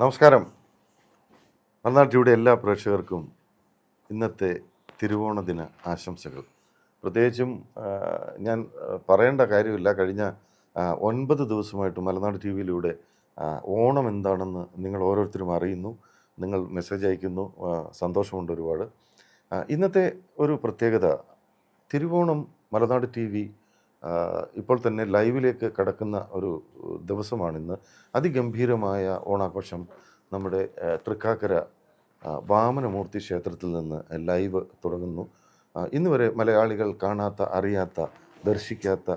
നമസ്കാരം. മലനാട്ടിയുടെ എല്ലാ പ്രേക്ഷകർക്കും ഇന്നത്തെ തിരുവോണ ദിന ആശംസകൾ. പ്രത്യേകിച്ചും ഞാൻ പറയേണ്ട കാര്യമില്ല. കഴിഞ്ഞ 9 ദിവസമായിട്ട് മലനാട് ടി വിയിലൂടെ ഓണം എന്താണെന്ന് നിങ്ങൾ ഓരോരുത്തരും അറിയുന്നു, നിങ്ങൾ മെസ്സേജ് അയക്കുന്നു. സന്തോഷമുണ്ട് ഒരുപാട്. ഇന്നത്തെ ഒരു പ്രത്യേകത, തിരുവോണം മലനാട് ടി വി ഇപ്പോൾ തന്നെ ലൈവിലേക്ക് കടക്കുന്ന ഒരു ദിവസമാണിന്ന്. അതിഗംഭീരമായ ഓണാഘോഷം നമ്മുടെ തൃക്കാക്കര വാമനമൂർത്തി ക്ഷേത്രത്തിൽ നിന്ന് ലൈവ് തുടങ്ങുന്നു. ഇന്ന് വരെ മലയാളികൾ കാണാത്ത, അറിയാത്ത, ദർശിക്കാത്ത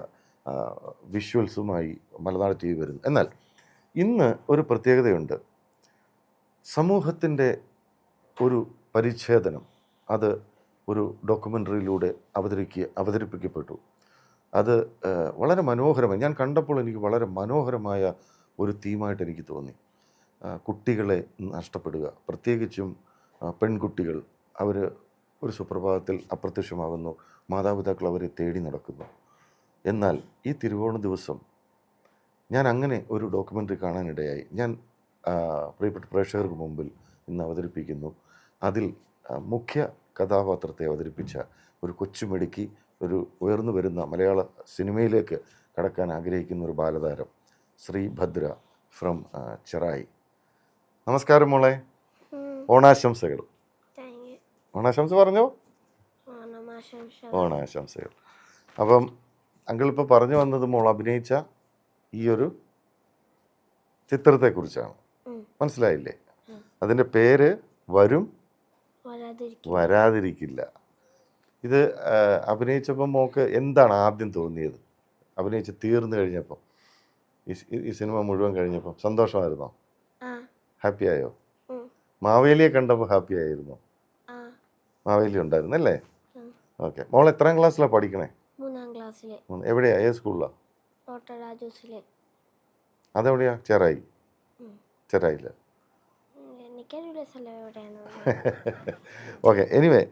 വിഷ്വൽസുമായി മലനാട് ടി വി വരുന്നു. എന്നാൽ ഇന്ന് ഒരു പ്രത്യേകതയുണ്ട്. സമൂഹത്തിൻ്റെ ഒരു പരിച്ഛേദനം അത് ഒരു ഡോക്യുമെൻ്ററിയിലൂടെ അവതരിപ്പിക്കപ്പെട്ടു. അത് വളരെ മനോഹരമായി, ഞാൻ കണ്ടപ്പോൾ എനിക്ക് വളരെ മനോഹരമായ ഒരു തീമായിട്ട് എനിക്ക് തോന്നി. കുട്ടികളെ നഷ്ടപ്പെടുക, പ്രത്യേകിച്ചും പെൺകുട്ടികൾ, അവർ ഒരു സുപ്രഭാതത്തിൽ അപ്രത്യക്ഷമാകുന്നു, മാതാപിതാക്കൾ അവരെ തേടി നടക്കുന്നു. എന്നാൽ ഈ തിരുവോണ ദിവസം ഞാൻ അങ്ങനെ ഒരു ഡോക്യുമെൻ്ററി കാണാനിടയായി. ഞാൻ പ്രിയപ്പെട്ട പ്രേക്ഷകർക്ക് മുമ്പിൽ ഇന്ന് അവതരിപ്പിക്കുന്നു. അതിൽ മുഖ്യ കഥാപാത്രത്തെ അവതരിപ്പിച്ച ഒരു കൊച്ചുമിടുക്കി, ഒരു ഉയർന്നു വരുന്ന മലയാള സിനിമയിലേക്ക് കടക്കാൻ ആഗ്രഹിക്കുന്ന ഒരു ബാലതാരം, ശ്രീഭദ്ര ഫ്രം ചെറായി. നമസ്കാരം മോളെ, ഓണാശംസകൾ. ഓണാശംസ പറഞ്ഞോ. ഓണാശംസകൾ. അപ്പം അങ്കിൾ ഇപ്പോൾ പറഞ്ഞു വന്നത് മോൾ അഭിനയിച്ച ഈ ഒരു ചിത്രത്തെക്കുറിച്ചാണ്. മനസ്സിലായില്ലേ? അതിൻ്റെ പേര് വരും വരാതിരിക്കില്ല. ഇത് അഭിനയിച്ചപ്പോൾ മോൾക്ക് എന്താണ് ആദ്യം തോന്നിയത്? അഭിനയിച്ച് തീർന്നു കഴിഞ്ഞപ്പോൾ, ഈ സിനിമ മുഴുവൻ കഴിഞ്ഞപ്പോൾ സന്തോഷമായിരുന്നോ? ഹാപ്പി ആയോ? മാവേലിയെ കണ്ടപ്പോൾ ഹാപ്പി ആയിരുന്നോ? മാവേലി ഉണ്ടായിരുന്നു അല്ലേ? ഓക്കെ. മോൾ എത്രാം ക്ലാസ്സിലാണ് പഠിക്കണേ? 3ാം ക്ലാസ്സിൽ. എവിടെയാ, ഏത് സ്കൂളിലാണ്? അതെവിടെയാ? ചെറായി. ചെറായില്ല. ഓക്കെ. എനിവേ,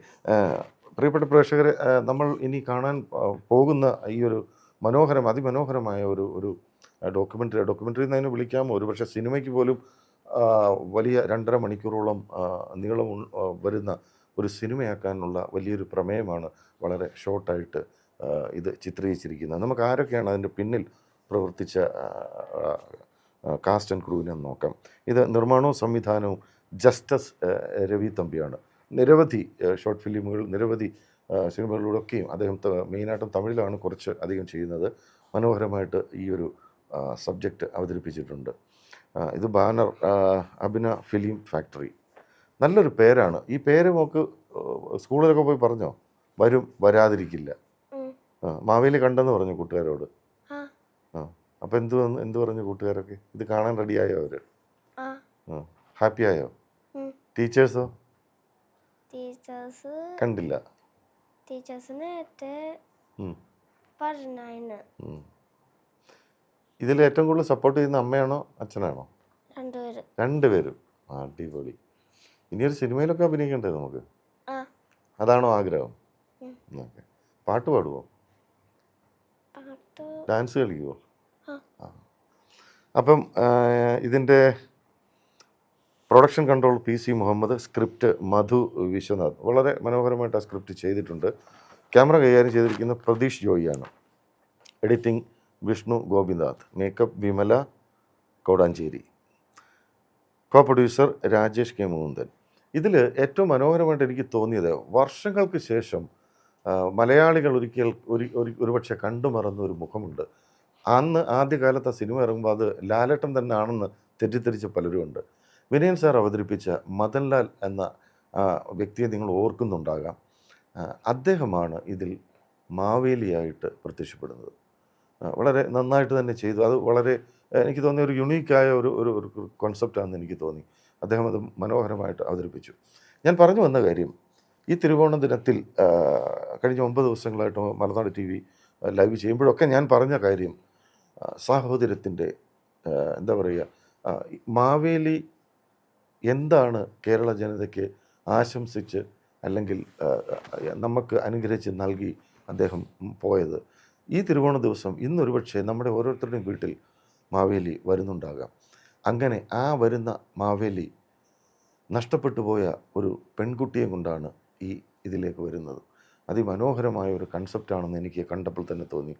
പ്രിയപ്പെട്ട പ്രേക്ഷകരെ, നമ്മൾ ഇനി കാണാൻ പോകുന്ന ഈ ഒരു അതിമനോഹരമായ ഒരു ഡോക്യുമെൻ്ററി എന്നതിനെ വിളിക്കാമോ? ഒരു പക്ഷേ സിനിമയ്ക്ക് പോലും വലിയ 2.5 മണിക്കൂറോളം നീളം വരുന്ന ഒരു സിനിമയാക്കാനുള്ള വലിയൊരു പ്രമേയമാണ് വളരെ ഷോർട്ടായിട്ട് ഇത് ചിത്രീകരിച്ചിരിക്കുന്നത്. നമുക്ക് ആരൊക്കെയാണ് അതിൻ്റെ പിന്നിൽ പ്രവർത്തിച്ച കാസ്റ്റ് ആൻഡ് ക്രൂവിനെ നോക്കാം. ഇത് നിർമ്മാണവും സംവിധാനവും ജസ്റ്റിസ് രവി തമ്പിയാണ്. നിരവധി ഷോർട്ട് ഫിലിമുകൾ, നിരവധി സിനിമകളിലൂടെയൊക്കെയും അദ്ദേഹം മെയിനായിട്ടും തമിഴിലാണ് കുറച്ച് അധികം ചെയ്യുന്നത്. മനോഹരമായിട്ട് ഈ ഒരു സബ്ജക്റ്റ് അവതരിപ്പിച്ചിട്ടുണ്ട്. ഇത് ബാനർ അഭിന ഫിലിം ഫാക്ടറി. നല്ലൊരു പേരാണ്. ഈ പേര് നോക്ക് സ്കൂളിലൊക്കെ പോയി പറഞ്ഞോ, വരും വരാതിരിക്കില്ല. മാവേലി കണ്ടെന്ന് പറഞ്ഞു കൂട്ടുകാരോട്. അപ്പം എന്ത് പറഞ്ഞു കൂട്ടുകാരൊക്കെ? ഇത് കാണാൻ റെഡിയായോ അവർ? ഹാപ്പി ആയോ? ടീച്ചേഴ്സോ? കണ്ടില്ല. ഇതിൽ ഏറ്റവും കൂടുതൽ സപ്പോർട്ട് ചെയ്യുന്ന അമ്മയാണോ അച്ഛനാണോ? രണ്ടുപേരും. അടിപൊളി. ഇനിയൊരു സിനിമയിലൊക്കെ അഭിനയിക്കണ്ടേ നമുക്ക്? അതാണോ ആഗ്രഹം? ഓക്കെ. പാട്ട് പാടുവോ? ഡാൻസ് കളിക്കുവോ? അപ്പം ഇതിൻ്റെ production control PC Muhammad, script Madhu Vishwanath. വളരെ മനോഹരമായിട്ട് ആ സ്ക്രിപ്റ്റ് ചെയ്തിട്ടുണ്ട്. ക്യാമറ കൈകാര്യം ചെയ്തിരിക്കുന്ന പ്രതീഷ് ജോയിയാണ്. Editing Vishnu Gopinath. Makeup Vimala Kodanchery. Co producer Rajesh K Mukundan. ഇതിൽ ഏറ്റവും മനോഹരമായിട്ട് എനിക്ക് തോന്നിയത്, വർഷങ്ങൾക്ക് ശേഷം മലയാളികൾ ഒരുപക്ഷെ കണ്ടുമറന്ന ഒരു മുഖമുണ്ട്. അന്ന് ആദ്യകാലത്ത് ആ സിനിമ ഇറങ്ങുമ്പോൾ അത് ലാലേട്ടൻ തന്നെ ആണെന്ന് തെറ്റിദ്ധരിച്ച പലരുമുണ്ട്. വിനയൻ സാർ അവതരിപ്പിച്ച മദൻലാൽ എന്ന വ്യക്തിയെ നിങ്ങൾ ഓർക്കുന്നുണ്ടാകാം. അദ്ദേഹമാണ് ഇതിൽ മാവേലിയായിട്ട് പ്രത്യക്ഷപ്പെടുന്നത്. വളരെ നന്നായിട്ട് തന്നെ ചെയ്തു. അത് വളരെ എനിക്ക് തോന്നിയ ഒരു യുണീക്കായ ഒരു കോൺസെപ്റ്റാണെന്ന് എനിക്ക് തോന്നി. അദ്ദേഹം അത് മനോഹരമായിട്ട് അവതരിപ്പിച്ചു. ഞാൻ പറഞ്ഞു വന്ന കാര്യം, ഈ തിരുവോണ ദിനത്തിൽ കഴിഞ്ഞ 9 ദിവസങ്ങളായിട്ട് മലനാട് TV ലൈവ് ചെയ്യുമ്പോഴൊക്കെ ഞാൻ പറഞ്ഞ കാര്യം, സാഹോദര്യത്തിൻ്റെ എന്താ പറയുക, മാവേലി എന്താണ് കേരള ജനതയ്ക്ക് ആശംസിച്ച് അല്ലെങ്കിൽ നമുക്ക് അനുഗ്രഹിച്ച് നൽകി അദ്ദേഹം പോയത്. ഈ തിരുവോണ ദിവസം ഇന്നൊരു പക്ഷേ നമ്മുടെ ഓരോരുത്തരുടെയും വീട്ടിൽ മാവേലി വരുന്നുണ്ടാകാം. അങ്ങനെ ആ വരുന്ന മാവേലി നഷ്ടപ്പെട്ടു പോയ ഒരു പെൺകുട്ടിയെ കൊണ്ടാണ് ഈ ഇതിലേക്ക് വരുന്നത്. അതിമനോഹരമായ ഒരു കൺസെപ്റ്റാണെന്ന് എനിക്ക് കണ്ടപ്പോൾ തന്നെ തോന്നി.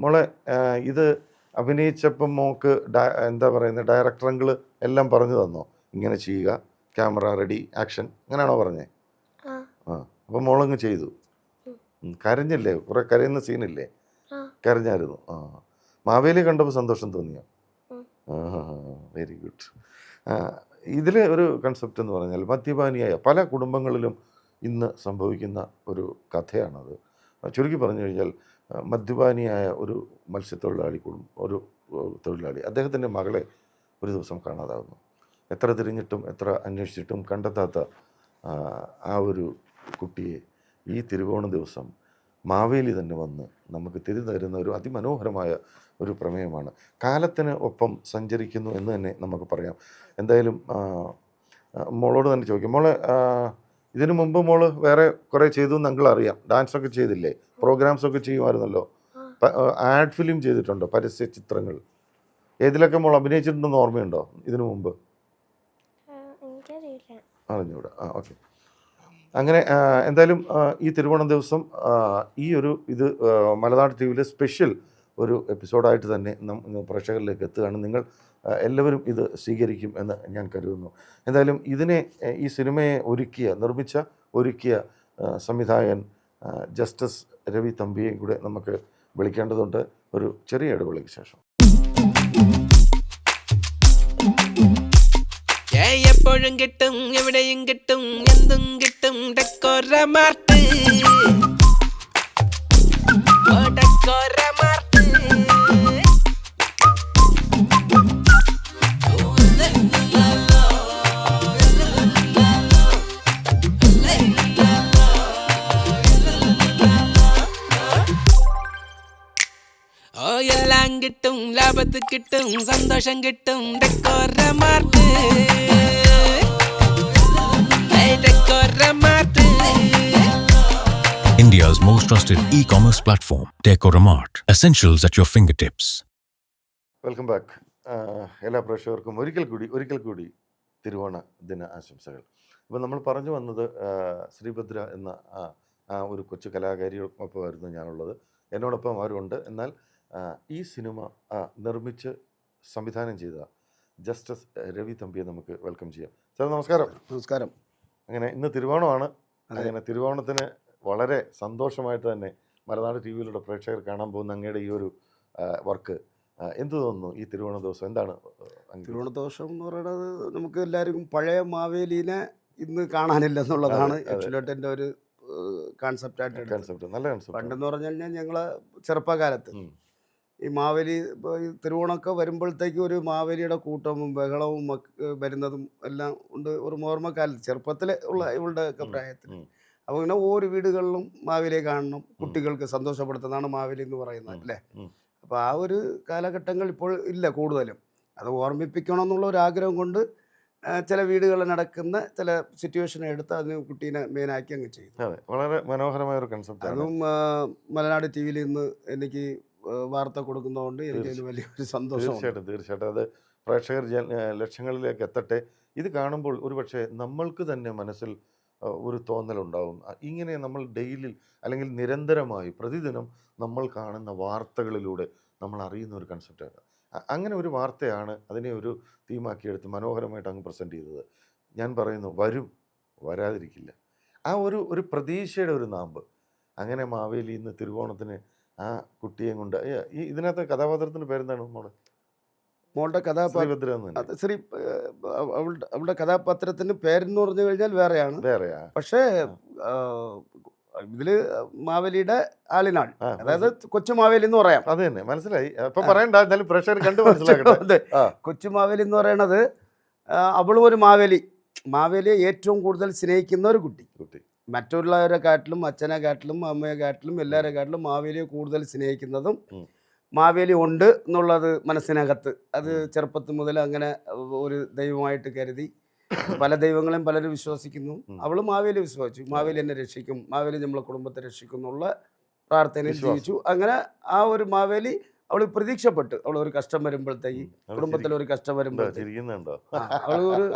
മോളെ, ഇത് അഭിനയിച്ചപ്പം മോൾക്ക് എന്താ പറയുന്നത്, ഡയറക്ടറങ്കിൾ എല്ലാം പറഞ്ഞു തന്നോ? ഇങ്ങനെ ചെയ്യുക, ക്യാമറ റെഡി, ആക്ഷൻ, അങ്ങനെയാണോ പറഞ്ഞേ? അപ്പം മോളങ്ങ് ചെയ്തു. കരഞ്ഞില്ലേ? കുറേ കരയുന്ന സീനില്ലേ? കരഞ്ഞായിരുന്നു. മാവേലി കണ്ടപ്പോൾ സന്തോഷം തോന്നിയോ? Very good. ഇതിൽ ഒരു കൺസെപ്റ്റ് എന്ന് പറഞ്ഞാൽ മദ്യപാനിയായ പല കുടുംബങ്ങളിലും ഇന്ന് സംഭവിക്കുന്ന ഒരു കഥയാണത്. ചുരുക്കി പറഞ്ഞു കഴിഞ്ഞാൽ മദ്യപാനിയായ ഒരു മത്സ്യത്തൊഴിലാളി ഒരു തൊഴിലാളി, അദ്ദേഹത്തിൻ്റെ മകളെ ഒരു ദിവസം കാണാതാവുന്നു. എത്ര തിരിഞ്ഞിട്ടും എത്ര അന്വേഷിച്ചിട്ടും കണ്ടെത്താത്ത ആ ഒരു കുട്ടിയെ ഈ തിരുവോണ ദിവസം മാവേലി തന്നെ വന്ന് നമുക്ക് തിരിതരുന്ന ഒരു അതിമനോഹരമായ ഒരു പ്രമേയമാണ്. കാലത്തിന് ഒപ്പം സഞ്ചരിക്കുന്നു എന്ന് തന്നെ നമുക്ക് പറയാം. എന്തായാലും മോളോട് തന്നെ ചോദിക്കും. മോളെ, ഇതിനു മുമ്പ് മോള് വേറെ കുറേ ചെയ്തു എന്ന് അങ്കിൾ അറിയാം. ഡാൻസൊക്കെ ചെയ്തില്ലേ? പ്രോഗ്രാംസൊക്കെ ചെയ്യുമായിരുന്നല്ലോ. ആഡ് ഫിലിം ചെയ്തിട്ടുണ്ടോ? പരസ്യ ചിത്രങ്ങൾ ഏതിലൊക്കെ മോൾ അഭിനയിച്ചിട്ടുണ്ടെന്ന് ഓർമ്മയുണ്ടോ ഇതിനു മുമ്പ്? അറിഞ്ഞൂടാ. ഓക്കെ. അങ്ങനെ എന്തായാലും ഈ തിരുവോണം ദിവസം ഈ ഒരു ഇത് മലനാട് ടി വിയിലെ സ്പെഷ്യൽ ഒരു എപ്പിസോഡായിട്ട് തന്നെ പ്രേക്ഷകരിലേക്ക് എത്തുകയാണ്. നിങ്ങൾ എല്ലാവരും ഇത് സ്വീകരിക്കും എന്ന് ഞാൻ കരുതുന്നു. എന്തായാലും ഈ സിനിമയെ ഒരുക്കിയ സംവിധായകൻ ജസ്റ്റിസ് രവി തമ്പിയെയും കൂടെ നമുക്ക് വിളിക്കേണ്ടതുണ്ട് ഒരു ചെറിയ ഇടവേളയ്ക്ക് ശേഷം. എപ്പോഴും കിട്ടും, എവിടെയും കിട്ടും, എന്തും കിട്ടും. ഡെക്കോറമാർട്ട്, ഡെക്കോറമാർട്ട്. എല്ലാം കിട്ടും, ലാഭത്ത് കിട്ടും, സന്തോഷം കിട്ടും. ഡെക്കോറമാർട്ട്, ഡെക്കോറമാർട്ട്. India's most trusted e-commerce platform, Decoromart. Essentials at your fingertips. Welcome back. എല്ലാ പ്രേക്ഷകർക്കും ഒരിക്കൽ കൂടി തിരുവോണ ദിന ആശംസകൾ. അപ്പോൾ നമ്മൾ പറഞ്ഞു വന്നത് ശ്രീഭദ്ര എന്ന ആ ഒരു കൊച്ചു കലാകാരിയൊപ്പമായിരുന്നു ഞാനുള്ളത്. എന്നോടൊപ്പം അവരുണ്ട്. എന്നാൽ ഈ സിനിമ നിർമ്മിച്ച് സംവിധാനം ചെയ്ത ജസ്റ്റിസ് രവി തമ്പിയെ നമുക്ക് വെൽക്കം ചെയ്യാം. സാർ നമസ്കാരം. നമസ്കാരം. അങ്ങനെ ഇന്ന് തിരുവോണമാണ്. അങ്ങനെ തിരുവോണത്തിന് വളരെ സന്തോഷമായിട്ട് തന്നെ മലനാട് ടി വിയിലൂടെ പ്രേക്ഷകർ കാണാൻ പോകുന്ന അങ്ങയുടെ ഈ ഒരു വർക്ക് എന്ത് തോന്നുന്നു? ഈ തിരുവോണ ദിവസം എന്താണ്? തിരുവോണ ദിവസം എന്ന് പറയുന്നത് നമുക്ക് എല്ലാവർക്കും പഴയ മാവേലീനെ ഇന്ന് കാണാനില്ല എന്നുള്ളതാണ് ആക്ച്വലായിട്ട് ഒരു കോൺസെപ്റ്റായിട്ട്. നല്ല കോൺസെപ്റ്റ്. പണ്ടെന്ന് പറഞ്ഞു കഴിഞ്ഞാൽ ഞങ്ങൾ ചെറുപ്പകാലത്ത് ഈ മാവേലി ഈ തിരുവോണമൊക്കെ വരുമ്പോഴത്തേക്ക് ഒരു മാവേലിയുടെ കൂട്ടവും ബഹളവും വരുന്നതും എല്ലാം ഉണ്ട്. ഒരു ഓർമ്മക്കാലത്ത് ചെറുപ്പത്തിൽ ഉള്ള ഇവളുടെ ഒക്കെ പ്രായത്തിൽ അപ്പോൾ ഇങ്ങനെ ഓരോ വീടുകളിലും മാവേലിയെ കാണണം, കുട്ടികൾക്ക് സന്തോഷപ്പെടുത്തുന്നതാണ് മാവേലി എന്ന് പറയുന്നത് അല്ലേ. അപ്പോൾ ആ ഒരു കാലഘട്ടങ്ങൾ ഇപ്പോൾ ഇല്ല കൂടുതലും. അത് ഓർമ്മിപ്പിക്കണം എന്നുള്ള ഒരു ആഗ്രഹം കൊണ്ട് ചില വീടുകളിൽ നടക്കുന്ന ചില സിറ്റുവേഷൻ എടുത്ത് അതിന് കുട്ടീനെ മെയിനാക്കി അങ്ങ് ചെയ്തു. അതെ, വളരെ മനോഹരമായ ഒരു കൺസെപ്റ്റ്. അതും മലനാട് ടി വിയിൽ ഇന്ന് എനിക്ക് വാർത്ത കൊടുക്കുന്നതുകൊണ്ട് എനിക്ക് അതിന് വലിയൊരു സന്തോഷം. തീർച്ചയായിട്ടും അത് പ്രേക്ഷകർ ലക്ഷങ്ങളിലേക്ക് എത്തട്ടെ. ഇത് കാണുമ്പോൾ ഒരു പക്ഷേ നമ്മൾക്ക് തന്നെ മനസ്സിൽ ഒരു തോന്നലുണ്ടാവും. ഇങ്ങനെ നമ്മൾ ഡെയിലി അല്ലെങ്കിൽ നിരന്തരമായി പ്രതിദിനം നമ്മൾ കാണുന്ന വാർത്തകളിലൂടെ നമ്മൾ അറിയുന്ന ഒരു കൺസെപ്റ്റാണ്. അങ്ങനെ ഒരു വാർത്തയാണ് അതിനെ ഒരു തീമാക്കിയെടുത്ത് മനോഹരമായിട്ട് അങ്ങ് പ്രസൻറ്റ് ചെയ്തത്. ഞാൻ പറയുന്നു, വരാതിരിക്കില്ല. ആ ഒരു പ്രതീക്ഷയുടെ ഒരു നാമ്പ്. അങ്ങനെ മാവേലി ഇന്ന് തിരുവോണത്തിന് ആ കുട്ടിയെ കൊണ്ട് ഇതിനകത്ത് കഥാപാത്രത്തിൻ്റെ പേരെന്താണ് മോളുടെ കഥാപാത്രം? അവളുടെ കഥാപാത്രത്തിന് പേരെന്ന് പറഞ്ഞു കഴിഞ്ഞാൽ വേറെയാണ്. പക്ഷേ ഇതില് മാവേലിയുടെ ആളിനാൾ, അതായത് കൊച്ചു മാവേലി എന്ന് പറയാം. അത് തന്നെ മനസ്സിലായി. അപ്പൊ പറയണ്ട, എന്നാലും പ്രേക്ഷകർ കണ്ടു മനസ്സിലാക്കട്ടെ. കൊച്ചു മാവേലി എന്ന് പറയണത് അവളും ഒരു മാവേലിയെ ഏറ്റവും കൂടുതൽ സ്നേഹിക്കുന്ന ഒരു കുട്ടി. മറ്റുള്ളവരെ കാട്ടിലും അച്ഛനെ കാട്ടിലും അമ്മയെ കാട്ടിലും എല്ലാവരെ കാട്ടിലും മാവേലിയെ കൂടുതൽ സ്നേഹിക്കുന്നതും മാവേലി ഉണ്ട് എന്നുള്ളത് മനസ്സിനകത്ത് അത് ചെറുപ്പത്തിൽ മുതൽ അങ്ങനെ ഒരു ദൈവമായിട്ട് കരുതി പല ദൈവങ്ങളെയും പലരും വിശ്വസിക്കുന്നു. അവൾ മാവേലി വിശ്വസിച്ചു. മാവേലി എന്നെ രക്ഷിക്കും, മാവേലി നമ്മളെ കുടുംബത്തെ രക്ഷിക്കും എന്നുള്ള പ്രാർത്ഥനയിൽ ജീവിച്ചു. അങ്ങനെ ആ ഒരു മാവേലി അവൾ പ്രതീക്ഷപ്പെട്ട് അവൾ ഒരു കഷ്ടം വരുമ്പോഴത്തേക്ക് കുടുംബത്തിലൊരു കഷ്ടം വരുമ്പോഴത്തേക്ക് ചിരിക്കുന്നുണ്ടോ? അവൾ ഒരു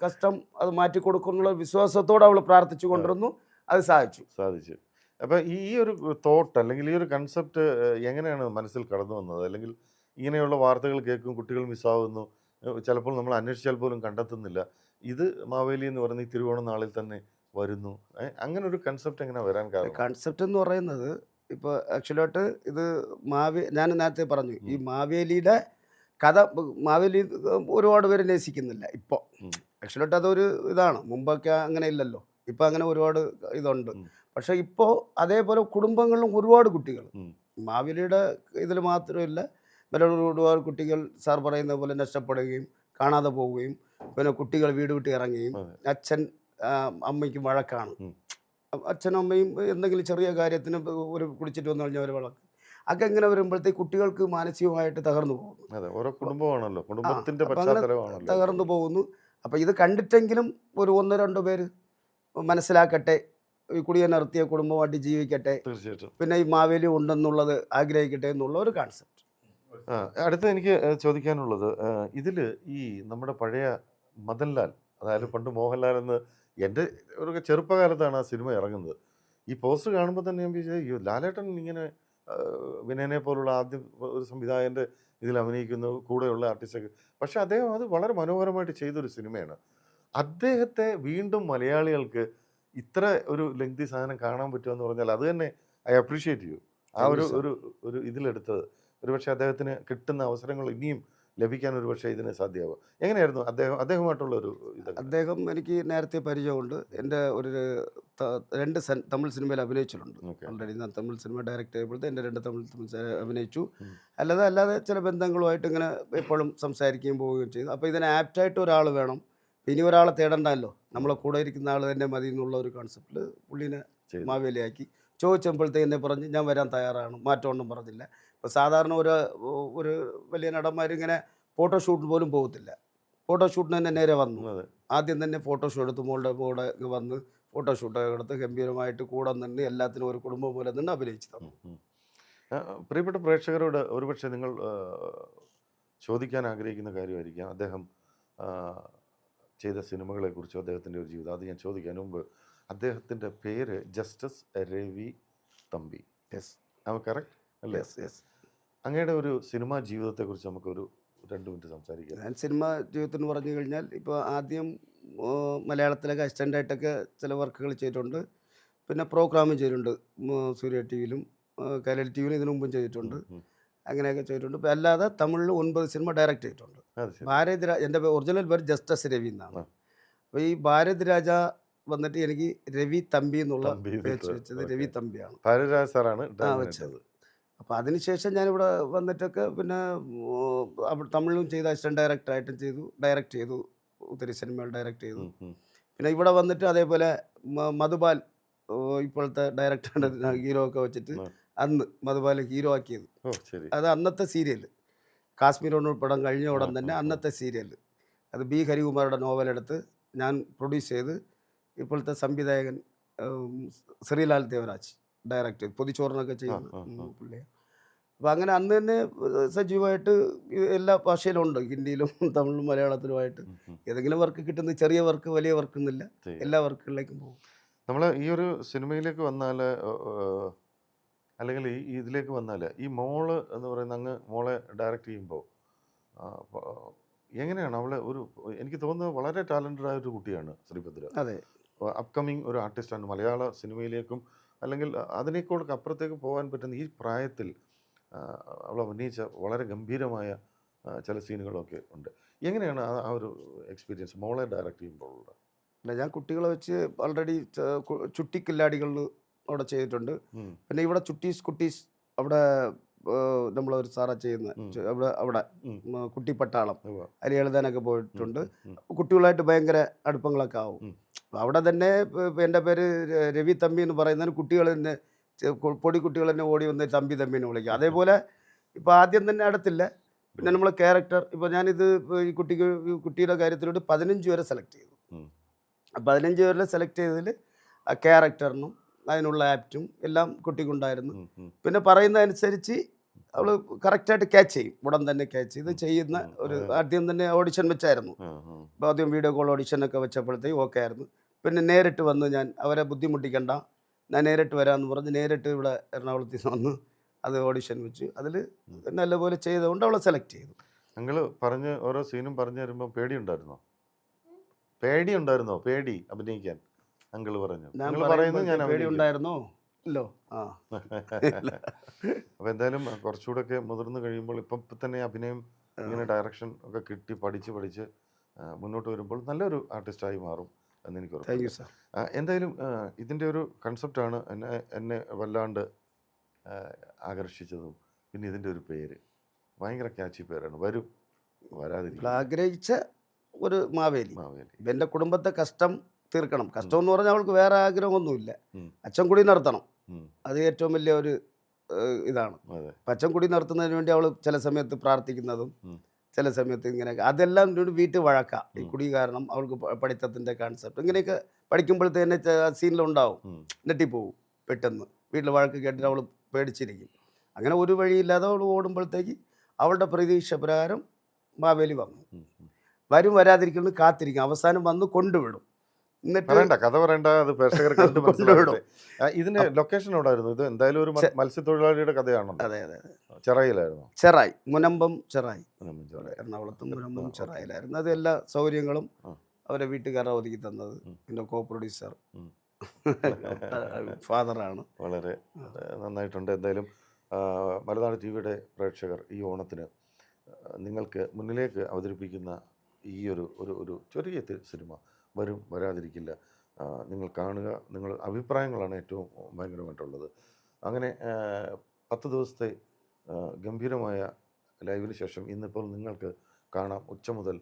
കഷ്ടം അത് മാറ്റി കൊടുക്കുന്നുള്ള വിശ്വാസത്തോടെ അവൾ പ്രാർത്ഥിച്ചു കൊണ്ടിരുന്നു. അത് സാധിച്ചു. അപ്പോൾ ഈ ഒരു തോട്ട് അല്ലെങ്കിൽ ഈ ഒരു കൺസെപ്റ്റ് എങ്ങനെയാണ് മനസ്സിൽ കടന്നു വന്നത്? അല്ലെങ്കിൽ ഇങ്ങനെയുള്ള വാർത്തകൾ കേൾക്കും, കുട്ടികൾ മിസ്സാവുന്നു, ചിലപ്പോൾ നമ്മൾ അന്വേഷിച്ചാൽ പോലും കണ്ടെത്തുന്നില്ല, ഇത് മാവേലി എന്ന് പറയുന്ന ഈ തിരുവോണ നാളിൽ തന്നെ വരുന്നു, അങ്ങനെ ഒരു കൺസെപ്റ്റ് എങ്ങനെ വരാൻ കാരണം? കൺസെപ്റ്റ് എന്ന് പറയുന്നത് ഇപ്പോൾ ആക്ച്വലായിട്ട് ഇത് ഞാൻ നേരത്തെ പറഞ്ഞു, ഈ മാവേലിയുടെ കഥ മാവേലി ഒരുപാട് പേര് നേസിക്കുന്നില്ല ഇപ്പോൾ. ആക്ച്വലായിട്ട് അതൊരു ഇതാണ്, മുമ്പൊക്കെ അങ്ങനെ ഇല്ലല്ലോ, ഇപ്പം അങ്ങനെ ഒരുപാട് ഇതുണ്ട്. പക്ഷേ ഇപ്പോൾ അതേപോലെ കുടുംബങ്ങളിലും ഒരുപാട് കുട്ടികൾ മാവേലിയുടെ ഇതിൽ മാത്രമല്ല, ഒരുപാട് കുട്ടികൾ സാർ പറയുന്ന പോലെ നഷ്ടപ്പെടുകയും കാണാതെ പോവുകയും, പിന്നെ കുട്ടികൾ വീട് വിട്ട് ഇറങ്ങുകയും, അച്ഛൻ അമ്മയ്ക്ക് വഴക്കാണ്, അച്ഛനും അമ്മയും എന്തെങ്കിലും ചെറിയ കാര്യത്തിന് ഒരു കുടിച്ചിട്ട് വന്നു കഴിഞ്ഞാൽ ഒരു വഴക്ക്, ഒക്കെ ഇങ്ങനെ വരുമ്പോഴത്തേക്ക് കുട്ടികൾക്ക് മാനസികമായിട്ട് തകർന്നു പോകുന്നു. ഓരോ കുടുംബമാണല്ലോ, കുടുംബത്തിന്റെ പശ്ചാത്തലമാണല്ലോ, തകർന്നു പോകുന്നു. അപ്പോൾ ഇത് കണ്ടിട്ടെങ്കിലും ഒരു 1-2 പേര് മനസ്സിലാക്കട്ടെ, ഈ കുടിയെ നിർത്തിയ കുടുംബമായിട്ട് ജീവിക്കട്ടെ, തീർച്ചയായിട്ടും പിന്നെ ഈ മാവേലി ഉണ്ടെന്നുള്ളത് ആഗ്രഹിക്കട്ടെ എന്നുള്ള ഒരു കാൺസെപ്റ്റ്. അടുത്ത എനിക്ക് ചോദിക്കാനുള്ളത്, ഇതിൽ ഈ നമ്മുടെ പഴയ മദൻലാൽ, അതായത് പണ്ട് മോഹൻലാൽ എന്ന്, എൻ്റെ ഒരു ചെറുപ്പകാലത്താണ് ആ സിനിമ ഇറങ്ങുന്നത്. ഈ പോസ്റ്റർ കാണുമ്പോൾ തന്നെ ഞാൻ വിചാരിച്ചു, അയ്യോ ലാലേട്ടൻ ഇങ്ങനെ വിനയനെ പോലുള്ള ആദ്യം ഒരു സംവിധായകൻ്റെ ഇതിൽ അഭിനയിക്കുന്നു, കൂടെയുള്ള ആർട്ടിസ്റ്റൊക്കെ. പക്ഷേ അദ്ദേഹം അത് വളരെ മനോഹരമായിട്ട് ചെയ്തൊരു സിനിമയാണ്. അദ്ദേഹത്തെ വീണ്ടും മലയാളികൾക്ക് ഇത്ര ഒരു ലെങ്തി സാധനം കാണാൻ പറ്റുമെന്ന് പറഞ്ഞാൽ അത് തന്നെ ഐ അപ്രീഷിയേറ്റ് യു. ആ ഒരു ഇതിലെടുത്തത് ഒരുപക്ഷെ അദ്ദേഹത്തിന് കിട്ടുന്ന അവസരങ്ങൾ ഇനിയും ലഭിക്കാൻ ഒരുപക്ഷെ ഇതിന് സാധ്യമാകും. എങ്ങനെയായിരുന്നു അദ്ദേഹമായിട്ടുള്ള ഒരു ഇത്? അദ്ദേഹം എനിക്ക് നേരത്തെ പരിചയമുണ്ട്. എൻ്റെ ഒരു 2 തമിഴ് സിനിമയിൽ അഭിനയിച്ചിട്ടുണ്ട് ഓൾറെഡി. ഞാൻ തമിഴ് സിനിമ ഡയറക്റ്റ് ചെയ്തപ്പോഴത്തെ എൻ്റെ 2 തമിഴ് അഭിനയിച്ചു. അല്ലാതെ ചില ബന്ധങ്ങളുമായിട്ട് ഇങ്ങനെ എപ്പോഴും സംസാരിക്കുകയും പോവുകയും ചെയ്തു. അപ്പോൾ ഇതിന് ആപ്റ്റായിട്ട് ഒരാൾ വേണം, ഇനി ഒരാളെ തേടണ്ടല്ലോ, നമ്മളെ കൂടെ ഇരിക്കുന്ന ആൾ തന്നെ മതി എന്നുള്ള ഒരു കോൺസെപ്റ്റിൽ പുള്ളിനെ മാവേലിയാക്കി. ചോദിച്ചപ്പോഴത്തേക്ക് എന്നെ പറഞ്ഞ് ഞാൻ വരാൻ തയ്യാറാണ്, മാറ്റമൊന്നും പറഞ്ഞില്ല. ഇപ്പോൾ സാധാരണ ഒരു വലിയ നടന്മാരിങ്ങനെ ഫോട്ടോഷൂട്ടിന് പോലും പോകത്തില്ല, ഫോട്ടോഷൂട്ടിന് തന്നെ നേരെ വന്നു. ആദ്യം തന്നെ ഫോട്ടോഷൂട്ട് എടുത്ത് മോളുടെ കൂടെ വന്ന് ഫോട്ടോഷൂട്ടൊക്കെ എടുത്ത് ഗംഭീരമായിട്ട് കൂടെ നിന്ന് എല്ലാത്തിനും ഒരു കുടുംബം പോലെ നിന്ന് അഭിനയിച്ചു തന്നു. പ്രിയപ്പെട്ട പ്രേക്ഷകരോട് ഒരുപക്ഷെ നിങ്ങൾ ചോദിക്കാൻ ആഗ്രഹിക്കുന്ന കാര്യമായിരിക്കാം അദ്ദേഹം ചെയ്ത സിനിമകളെക്കുറിച്ചോ അദ്ദേഹത്തിൻ്റെ ഒരു ജീവിതം. അത് ഞാൻ ചോദിക്കാൻ മുമ്പ്, അദ്ദേഹത്തിൻ്റെ പേര് justice Ravi Thampi. Yes, correct അല്ലേ? യെസ്. അങ്ങയുടെ ഒരു സിനിമാ ജീവിതത്തെക്കുറിച്ച് നമുക്കൊരു 2 മിനിറ്റ് സംസാരിക്കാം. ഞാൻ സിനിമ ജീവിതത്തിൽ പറഞ്ഞു കഴിഞ്ഞാൽ, ഇപ്പോൾ ആദ്യം മലയാളത്തിലൊക്കെ അസിസ്റ്റൻ്റായിട്ടൊക്കെ ചില വർക്കുകൾ ചെയ്തിട്ടുണ്ട്. പിന്നെ പ്രോഗ്രാമും ചെയ്തിട്ടുണ്ട്, സൂര്യ ടി വിയിലും കൈരളി ടി വിയിലും ഇതിനു മുമ്പും ചെയ്തിട്ടുണ്ട്. അങ്ങനെയൊക്കെ ചെയ്തിട്ടുണ്ട്. ഇപ്പോൾ അല്ലാതെ തമിഴിൽ 9 സിനിമ ഡയറക്റ്റ് ചെയ്തിട്ടുണ്ട്. ഭാരതിരാജ, എൻ്റെ ഒറിജിനൽ പേര് ജസ്റ്റിസ് രവി എന്നാണ്. അപ്പോൾ ഈ ഭാരതിരാജ വന്നിട്ട് എനിക്ക് രവി തമ്പി എന്നുള്ള പേര് വെച്ചത് രവി തമ്പിയാണ്, ഭാരതിരാജ സാറാണ് വെച്ചത്. അപ്പോൾ അതിനുശേഷം ഞാനിവിടെ വന്നിട്ടൊക്കെ പിന്നെ തമിഴിലും ചെയ്ത് അസിസ്റ്റൻറ്റ് ഡയറക്ടറായിട്ടും ഡയറക്റ്റ് ചെയ്തു, ഒത്തിരി സിനിമകൾ ഡയറക്റ്റ് ചെയ്തു. പിന്നെ ഇവിടെ വന്നിട്ട് അതേപോലെ മധുപാൽ ഇപ്പോഴത്തെ ഡയറക്ടറുടെ ഹീറോ ഒക്കെ വെച്ചിട്ട് അന്ന് മധുപാൽ ഹീറോ ആക്കിയത്. അത് അന്നത്തെ സീരിയൽ കാശ്മീരോട് പടം കഴിഞ്ഞ ഉടൻ തന്നെ അന്നത്തെ സീരിയൽ അത് ബി ഹരികുമാറുടെ നോവലെടുത്ത് ഞാൻ പ്രൊഡ്യൂസ് ചെയ്ത് ഇപ്പോഴത്തെ സംവിധായകൻ ശ്രീലാൽ ദേവരാജ് ഡയറക്റ്റ് ചെയ്ത് പൊതിച്ചോറിനൊക്കെ ചെയ്യുന്ന പുള്ളിയെ. അപ്പോൾ അങ്ങനെ അന്ന് തന്നെ സജീവമായിട്ട് എല്ലാ ഭാഷയിലും ഉണ്ട്, ഹിന്ദിയിലും തമിഴിലും മലയാളത്തിലുമായിട്ട്. ഏതെങ്കിലും വർക്ക് കിട്ടുന്ന ചെറിയ വർക്ക് വലിയ വർക്ക് എന്നില്ല, എല്ലാ വർക്കുകളിലേക്കും പോകും. നമ്മൾ ഈ ഒരു സിനിമയിലേക്ക് വന്നാൽ അല്ലെങ്കിൽ ഈ ഇതിലേക്ക് വന്നാൽ ഈ മോള് എന്ന് പറയുന്ന അങ്ങ് മോളെ ഡയറക്റ്റ് ചെയ്യുമ്പോൾ എങ്ങനെയാണ് അവളെ എനിക്ക് തോന്നുന്നത് വളരെ ടാലൻറ്റഡ് ആയ ഒരു കുട്ടിയാണ് ശ്രീഭദ്ര. അതെ, അപ്കമിങ് ഒരു ആർട്ടിസ്റ്റാണ്. മലയാള സിനിമയിലേക്കും അല്ലെങ്കിൽ അതിനേക്കോടൊക്കെ അപ്പുറത്തേക്ക് പോകാൻ പറ്റുന്ന ഈ പ്രായത്തിൽ അവൾ അഭിനയിച്ച വളരെ ഗംഭീരമായ ചില സീനുകളൊക്കെ ഉണ്ട്. എങ്ങനെയാണ് ആ ഒരു എക്സ്പീരിയൻസ് മോളെ ഡയറക്റ്റ് ചെയ്യുമ്പോൾ? അല്ല, ഞാൻ കുട്ടികളെ വെച്ച് ഓൾറെഡി ചുട്ടിക്കില്ലാടികളിൽ അവിടെ ചെയ്തിട്ടുണ്ട്. പിന്നെ ഇവിടെ കുട്ടീസ് അവിടെ നമ്മളൊരു സാറാ ചെയ്യുന്നത് അവിടെ കുട്ടിപ്പട്ടാളം അതിൽ എഴുതാനൊക്കെ പോയിട്ടുണ്ട്. കുട്ടികളായിട്ട് ഭയങ്കര അടുപ്പങ്ങളൊക്കെ ആവും. അവിടെ തന്നെ എൻ്റെ പേര് രവി തമ്പി എന്ന് പറയുന്നതിന് കുട്ടികൾ തന്നെ പൊടിക്കുട്ടികൾ തന്നെ ഓടി വന്ന് തമ്പി തമ്പിനെ വിളിക്കും. അതേപോലെ ഇപ്പോൾ ആദ്യം തന്നെ അടുത്തില്ല, പിന്നെ നമ്മൾ ക്യാരക്ടർ ഇപ്പോൾ ഞാനിത് ഈ കുട്ടിയുടെ കാര്യത്തിലോട്ട് 15 പേരെ സെലക്ട് ചെയ്തു. 15 പേരെ സെലക്ട് ചെയ്തതിൽ ആ ക്യാരക്ടറിനും അതിനുള്ള ആപ്റ്റും എല്ലാം കുട്ടിക്കുണ്ടായിരുന്നു. പിന്നെ പറയുന്നതനുസരിച്ച് അവൾ കറക്റ്റായിട്ട് ക്യാച്ച് ചെയ്യും, ഉടൻ തന്നെ ക്യാച്ച് ചെയ്ത് ചെയ്യുന്ന ഒരു ആദ്യം തന്നെ ഓഡിഷൻ വെച്ചായിരുന്നു. അപ്പോൾ ആദ്യം വീഡിയോ കോൾ ഓഡിഷനൊക്കെ വെച്ചപ്പോഴത്തേക്കും ഓക്കെ ആയിരുന്നു. പിന്നെ നേരിട്ട് വന്ന് ഞാൻ അവരെ ബുദ്ധിമുട്ടിക്കണ്ട, ഞാൻ നേരിട്ട് വരാമെന്ന് പറഞ്ഞ് നേരിട്ട് ഇവിടെ എറണാകുളത്തിൽ നിന്ന് വന്ന് അത് ഓഡിഷൻ വെച്ചു. അതിൽ നല്ലപോലെ ചെയ്തുകൊണ്ട് അവളെ സെലക്ട് ചെയ്തു. അങ്ങള് പറഞ്ഞ് ഓരോ സീനും പറഞ്ഞു തരുമ്പോൾ പേടിയുണ്ടായിരുന്നോ? പേടി അഭിനയിക്കാൻ അങ്കിള് പറഞ്ഞു. ഞാൻ പറയുന്നത് ഞാൻ പേടി ഉണ്ടായിരുന്നോ? ഇല്ലോ. ആ അപ്പോൾ എന്തായാലും കുറച്ചുകൂടെ ഒക്കെ മുതിർന്ന് കഴിയുമ്പോൾ ഇപ്പം തന്നെ അഭിനയം ഇങ്ങനെ ഡയറക്ഷൻ ഒക്കെ കിട്ടി പഠിച്ച് മുന്നോട്ട് വരുമ്പോൾ നല്ലൊരു ആർട്ടിസ്റ്റായി മാറും എന്ന് എനിക്ക് താങ്ക് ഉറപ്പുണ്ട്. You sir. എന്തായാലും ഇതിൻ്റെ ഒരു കൺസെപ്റ്റാണ് എന്നെ വല്ലാണ്ട് ആകർഷിച്ചതും. പിന്നെ ഇതിൻ്റെ ഒരു പേര് ഭയങ്കര ക്യാച്ചി പേരാണ്, വരും വരാതിരിക്കും. ആഗ്രഹിച്ച ഒരു മാവേലി. മാവേലി. എൻ്റെ കുടുംബത്തെ കഷ്ടം തീർക്കണം. കഷ്ടം എന്ന് പറഞ്ഞാൽ അവൾക്ക് വേറെ ആഗ്രഹമൊന്നുമില്ല. ഉം. അച്ഛൻ കുടി നടത്തണം, ഉം. അത് ഏറ്റവും വലിയ ഒരു ഇതാണ്. അതെ. പച്ചൻ കുടി നിർത്തുന്നതിന് വേണ്ടി അവൾ ചില സമയത്ത് പ്രാർത്ഥിക്കുന്നതും ഉം. ചില സമയത്ത് ഇങ്ങനെ അതെല്ലാം ഒരു വീട്ടിൽ വഴക്കാം. ഈ കുടി കാരണം അവൾക്ക് പഠിത്തത്തിൻ്റെ കോൺസെപ്റ്റ് ഇങ്ങനെയൊക്കെ പഠിക്കുമ്പോഴത്തേന്നെ സീനിലുണ്ടാവും, ഉം. നെട്ടിപ്പോവും പെട്ടെന്ന്. വീട്ടിൽ വഴക്ക് കേട്ടിട്ട് അവൾ പേടിച്ചിരിക്കും. അങ്ങനെ ഒരു വഴിയില്ലാതെ അവൾ ഓടുമ്പോഴത്തേക്ക് അവളുടെ പ്രതീക്ഷ പ്രകാരം മാവേലി വന്നു. ഉം. ഉം. വരും വരാതിരിക്കുന്നത് കാത്തിരിക്കും, അവസാനം വന്ന് കൊണ്ടുവിടും. എന്നിട്ട് പറയണ്ട, കഥ പറയണ്ട, അത് പ്രേക്ഷകർ കണ്ട് കൊണ്ടുവിടും. മനസ്സിലാവട്ടെ. ഇതിന്റെ ലൊക്കേഷൻ എവിടായിരുന്നു? ഇത് എന്തായാലും ഒരു മത്സ്യത്തൊഴിലാളിയുടെ കഥയാണല്ലോ. അതെ അതെ അതെ. ചെറയിലായിരുന്നു. ചെറായി, മുനമ്പം ചെറായി, ചെറായി. എറണാകുളത്തും മുനമ്പം ചെറായിലായിരുന്നു. അത് എല്ലാ സൗകര്യങ്ങളും ആ. അവരെ വീട്ടുകാരെ ഒതുക്കി തന്നത്. ഉം. പിന്നെ കോ പ്രൊഡ്യൂസർ ഉം. ഫാദറാണ്. വളരെ നന്നായിട്ടുണ്ട്. എന്തായാലും മലനാട് ടി വിയുടെ പ്രേക്ഷകർ ഈ ഓണത്തിന് നിങ്ങൾക്ക് മുന്നിലേക്ക് അവതരിപ്പിക്കുന്ന ഈ ഒരു ചെറിയ സിനിമ വരും വരാതിരിക്കില്ല. നിങ്ങൾ കാണുക, നിങ്ങൾ അഭിപ്രായങ്ങളാണ് ഏറ്റവും ഭയങ്കരമായിട്ടുള്ളത്. അങ്ങനെ 10 ദിവസത്തെ ഗംഭീരമായ ലൈവിന് ശേഷം ഇന്നിപ്പോൾ നിങ്ങൾക്ക് കാണാം ഉച്ച മുതൽ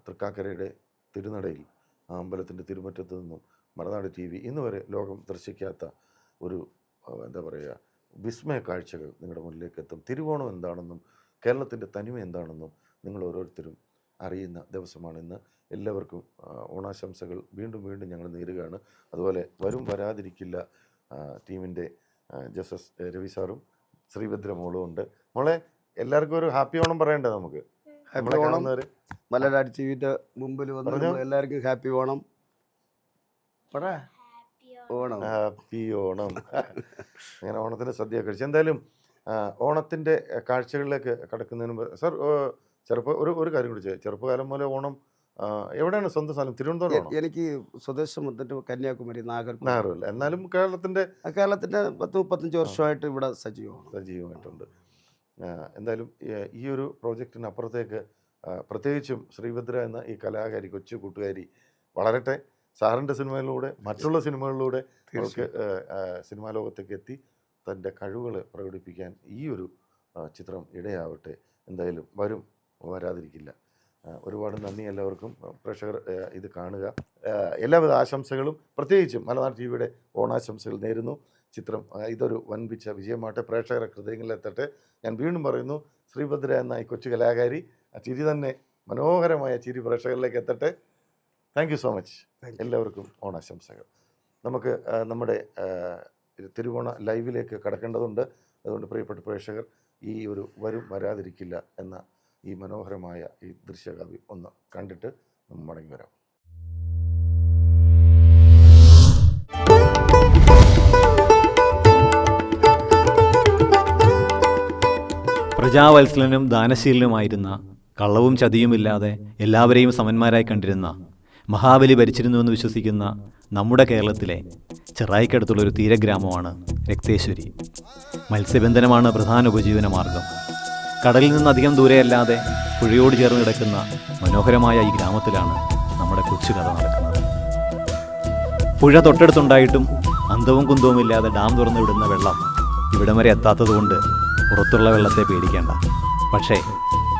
തൃക്കാക്കരയുടെ തിരുനടയിൽ ആ അമ്പലത്തിൻ്റെ തിരുമുറ്റത്ത് നിന്നും മലനാട് ടി വി ഇന്ന് വരെ ലോകം ദർശിക്കാത്ത ഒരു എന്താ പറയുക വിസ്മയ കാഴ്ചകൾ നിങ്ങളുടെ മുന്നിലേക്ക് എത്തും. തിരുവോണം എന്താണെന്നും കേരളത്തിൻ്റെ തനിമ എന്താണെന്നും നിങ്ങൾ ഓരോരുത്തരും അറിയുന്ന ദിവസമാണ് ഇന്ന്. എല്ലാവർക്കും ഓണാശംസകൾ വീണ്ടും ഞങ്ങൾ നേരുകയാണ്. അതുപോലെ വരും വരാതിരിക്കില്ല ടീമിൻ്റെ ജസ്റ്റിസ് രവി സാറും ശ്രീഭദ്ര മോളും ഉണ്ട്. മോളെ, എല്ലാവർക്കും ഒരു ഹാപ്പി ഓണം പറയണ്ടേ നമുക്ക്? ഹാപ്പി ഓണം. മലനാട് ടി വിയുടെ മുമ്പിൽ വന്ന് എല്ലാവർക്കും ഹാപ്പി ഓണം പറ. ഓണം ഹാപ്പി ഓണം. അങ്ങനെ ഓണത്തിൻ്റെ സദ്യ കഴിച്ചു. എന്തായാലും ഓണത്തിൻ്റെ കാഴ്ചകളിലേക്ക് കടക്കുന്നതിന് മുമ്പ് സാർ ഒരു കാര്യം കൂടി ചെയ്യും. ചെറുപ്പകാലം പോലെ ഓണം എവിടെയാണ് സ്വന്തം സ്ഥലം? തിരുവനന്തപുരം. എനിക്ക് സ്വദേശം വന്നിട്ട് കന്യാകുമാരി, നാഗർകോവിൽ. എന്നാലും കേരളത്തിൻ്റെ 10-35 വർഷമായിട്ട് ഇവിടെ സജീവമായിട്ടുണ്ട്. എന്തായാലും ഈ ഒരു പ്രോജക്റ്റിന് അപ്പുറത്തേക്ക് പ്രത്യേകിച്ചും ശ്രീഭദ്ര എന്ന ഈ കലാകാരി, കൊച്ചു കൂട്ടുകാരി വളരട്ടെ. സാറിൻ്റെ സിനിമകളിലൂടെ മറ്റുള്ള സിനിമകളിലൂടെ അവർക്ക് സിനിമാ ലോകത്തേക്ക് എത്തി തൻ്റെ കഴിവുകൾ പ്രകടിപ്പിക്കാൻ ഈ ഒരു ചിത്രം ഇടയാവട്ടെ. എന്തായാലും വരും വരാതിരിക്കില്ല. ഒരുപാട് നന്ദി എല്ലാവർക്കും. പ്രേക്ഷകർ ഇത് കാണുക. എല്ലാവിധ ആശംസകളും പ്രത്യേകിച്ചും മലനാട് ടി വിയുടെ ഓണാശംസകൾ നേരുന്നു. ചിത്രം ഇതൊരു വൻപിച്ച വിജയമാട്ടെ, പ്രേക്ഷകരുടെ ഹൃദയങ്ങളിലെത്തട്ടെ. ഞാൻ വീണ്ടും പറയുന്നു, ശ്രീഭദ്ര എന്ന ഈ കൊച്ചു കലാകാരി ചിരി തന്നെ മനോഹരമായ ചിരി പ്രേക്ഷകരിലേക്ക് എത്തട്ടെ. Thank you so much. എല്ലാവർക്കും ഓണാശംസകൾ. നമുക്ക് നമ്മുടെ തിരുവോണ ലൈവിലേക്ക് കടക്കേണ്ടതുണ്ട്. അതുകൊണ്ട് പ്രിയപ്പെട്ട പ്രേക്ഷകർ ഈ ഒരു വരും വരാതിരിക്കില്ല എന്ന ഈ മനോഹരമായ ഈ ദൃശ്യകാവ്യം ഒന്ന് കണ്ടിട്ട് മടങ്ങി വരാം. പ്രജാവത്സലനും ദാനശീലനുമായിരുന്ന, കള്ളവും ചതിയുമില്ലാതെ എല്ലാവരെയും സമന്മാരായി കണ്ടിരുന്ന, മഹാബലി ഭരിച്ചിരുന്നുവെന്ന് വിശ്വസിക്കുന്ന നമ്മുടെ കേരളത്തിലെ ചെറായിക്കടുത്തുള്ളൊരു തീരഗ്രാമമാണ് രക്തേശ്വരി. മത്സ്യബന്ധനമാണ് പ്രധാന ഉപജീവന മാർഗം. കടലിൽ നിന്ന് അധികം ദൂരെയല്ലാതെ പുഴയോട് ചേർന്ന് കിടക്കുന്ന മനോഹരമായ ഈ ഗ്രാമത്തിലാണ് നമ്മുടെ കൊച്ചു കഥ നടക്കുന്നത്. പുഴ തൊട്ടടുത്തുണ്ടായിട്ടും അന്തവും കുന്തവുമില്ലാതെ ഡാം തുറന്നു വിടുന്ന വെള്ളം ഇവിടം വരെ എത്താത്തതുകൊണ്ട് പുറത്തുള്ള വെള്ളത്തെ പേടിക്കേണ്ട. പക്ഷേ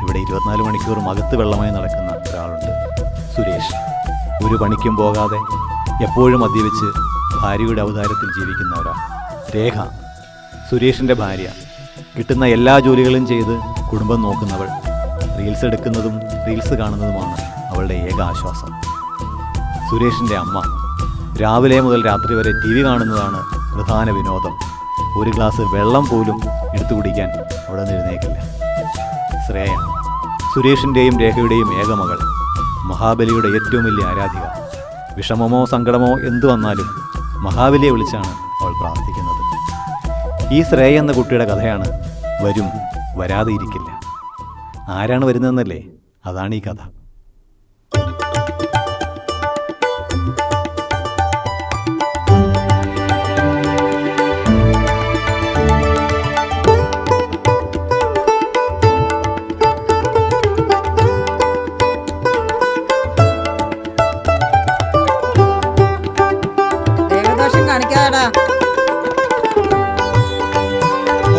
ഇവിടെ 24 മണിക്കൂറും അകത്ത് വെള്ളമായി നടക്കുന്ന ഒരാളുണ്ട്, സുരേഷ്. ഒരു പണിക്കും പോകാതെ എപ്പോഴും മദ്യവെച്ച് ഭാര്യയുടെ അവതാരത്തിൽ ജീവിക്കുന്ന ഒരാൾ, രേഖ, സുരേഷിൻ്റെ ഭാര്യ. കിട്ടുന്ന എല്ലാ ജോലികളും ചെയ്ത് കുടുംബം നോക്കുന്നവൾ. റീൽസ് എടുക്കുന്നതും റീൽസ് കാണുന്നതുമാണ് അവളുടെ ഏക ആശ്വാസം. സുരേഷിൻ്റെ അമ്മ. രാവിലെ മുതൽ രാത്രി വരെ TV കാണുന്നതാണ് പ്രധാന വിനോദം. ഒരു ഗ്ലാസ് വെള്ളം പോലും എടുത്തു കുടിക്കാൻ അവിടെ നിന്ന് എഴുന്നേക്കില്ല. ശ്രേയ, സുരേഷിൻ്റെയും രേഖയുടെയും ഏകമകൾ, മഹാബലിയുടെ ഏറ്റവും വലിയ ആരാധിക. വിഷമമോ സങ്കടമോ എന്തു വന്നാലും മഹാബലിയെ വിളിച്ചാണ് അവൾ പ്രാർത്ഥിക്കുന്നത്. ഈ ശ്രേയ എന്ന കുട്ടിയുടെ കഥയാണ് വരും വരാതെ ഇരിക്കില്ല. ആരാണ് വരുന്നതെന്നല്ലേ, അതാണ് ഈ കഥ. ഏകദോഷം കാണിക്കാടാ.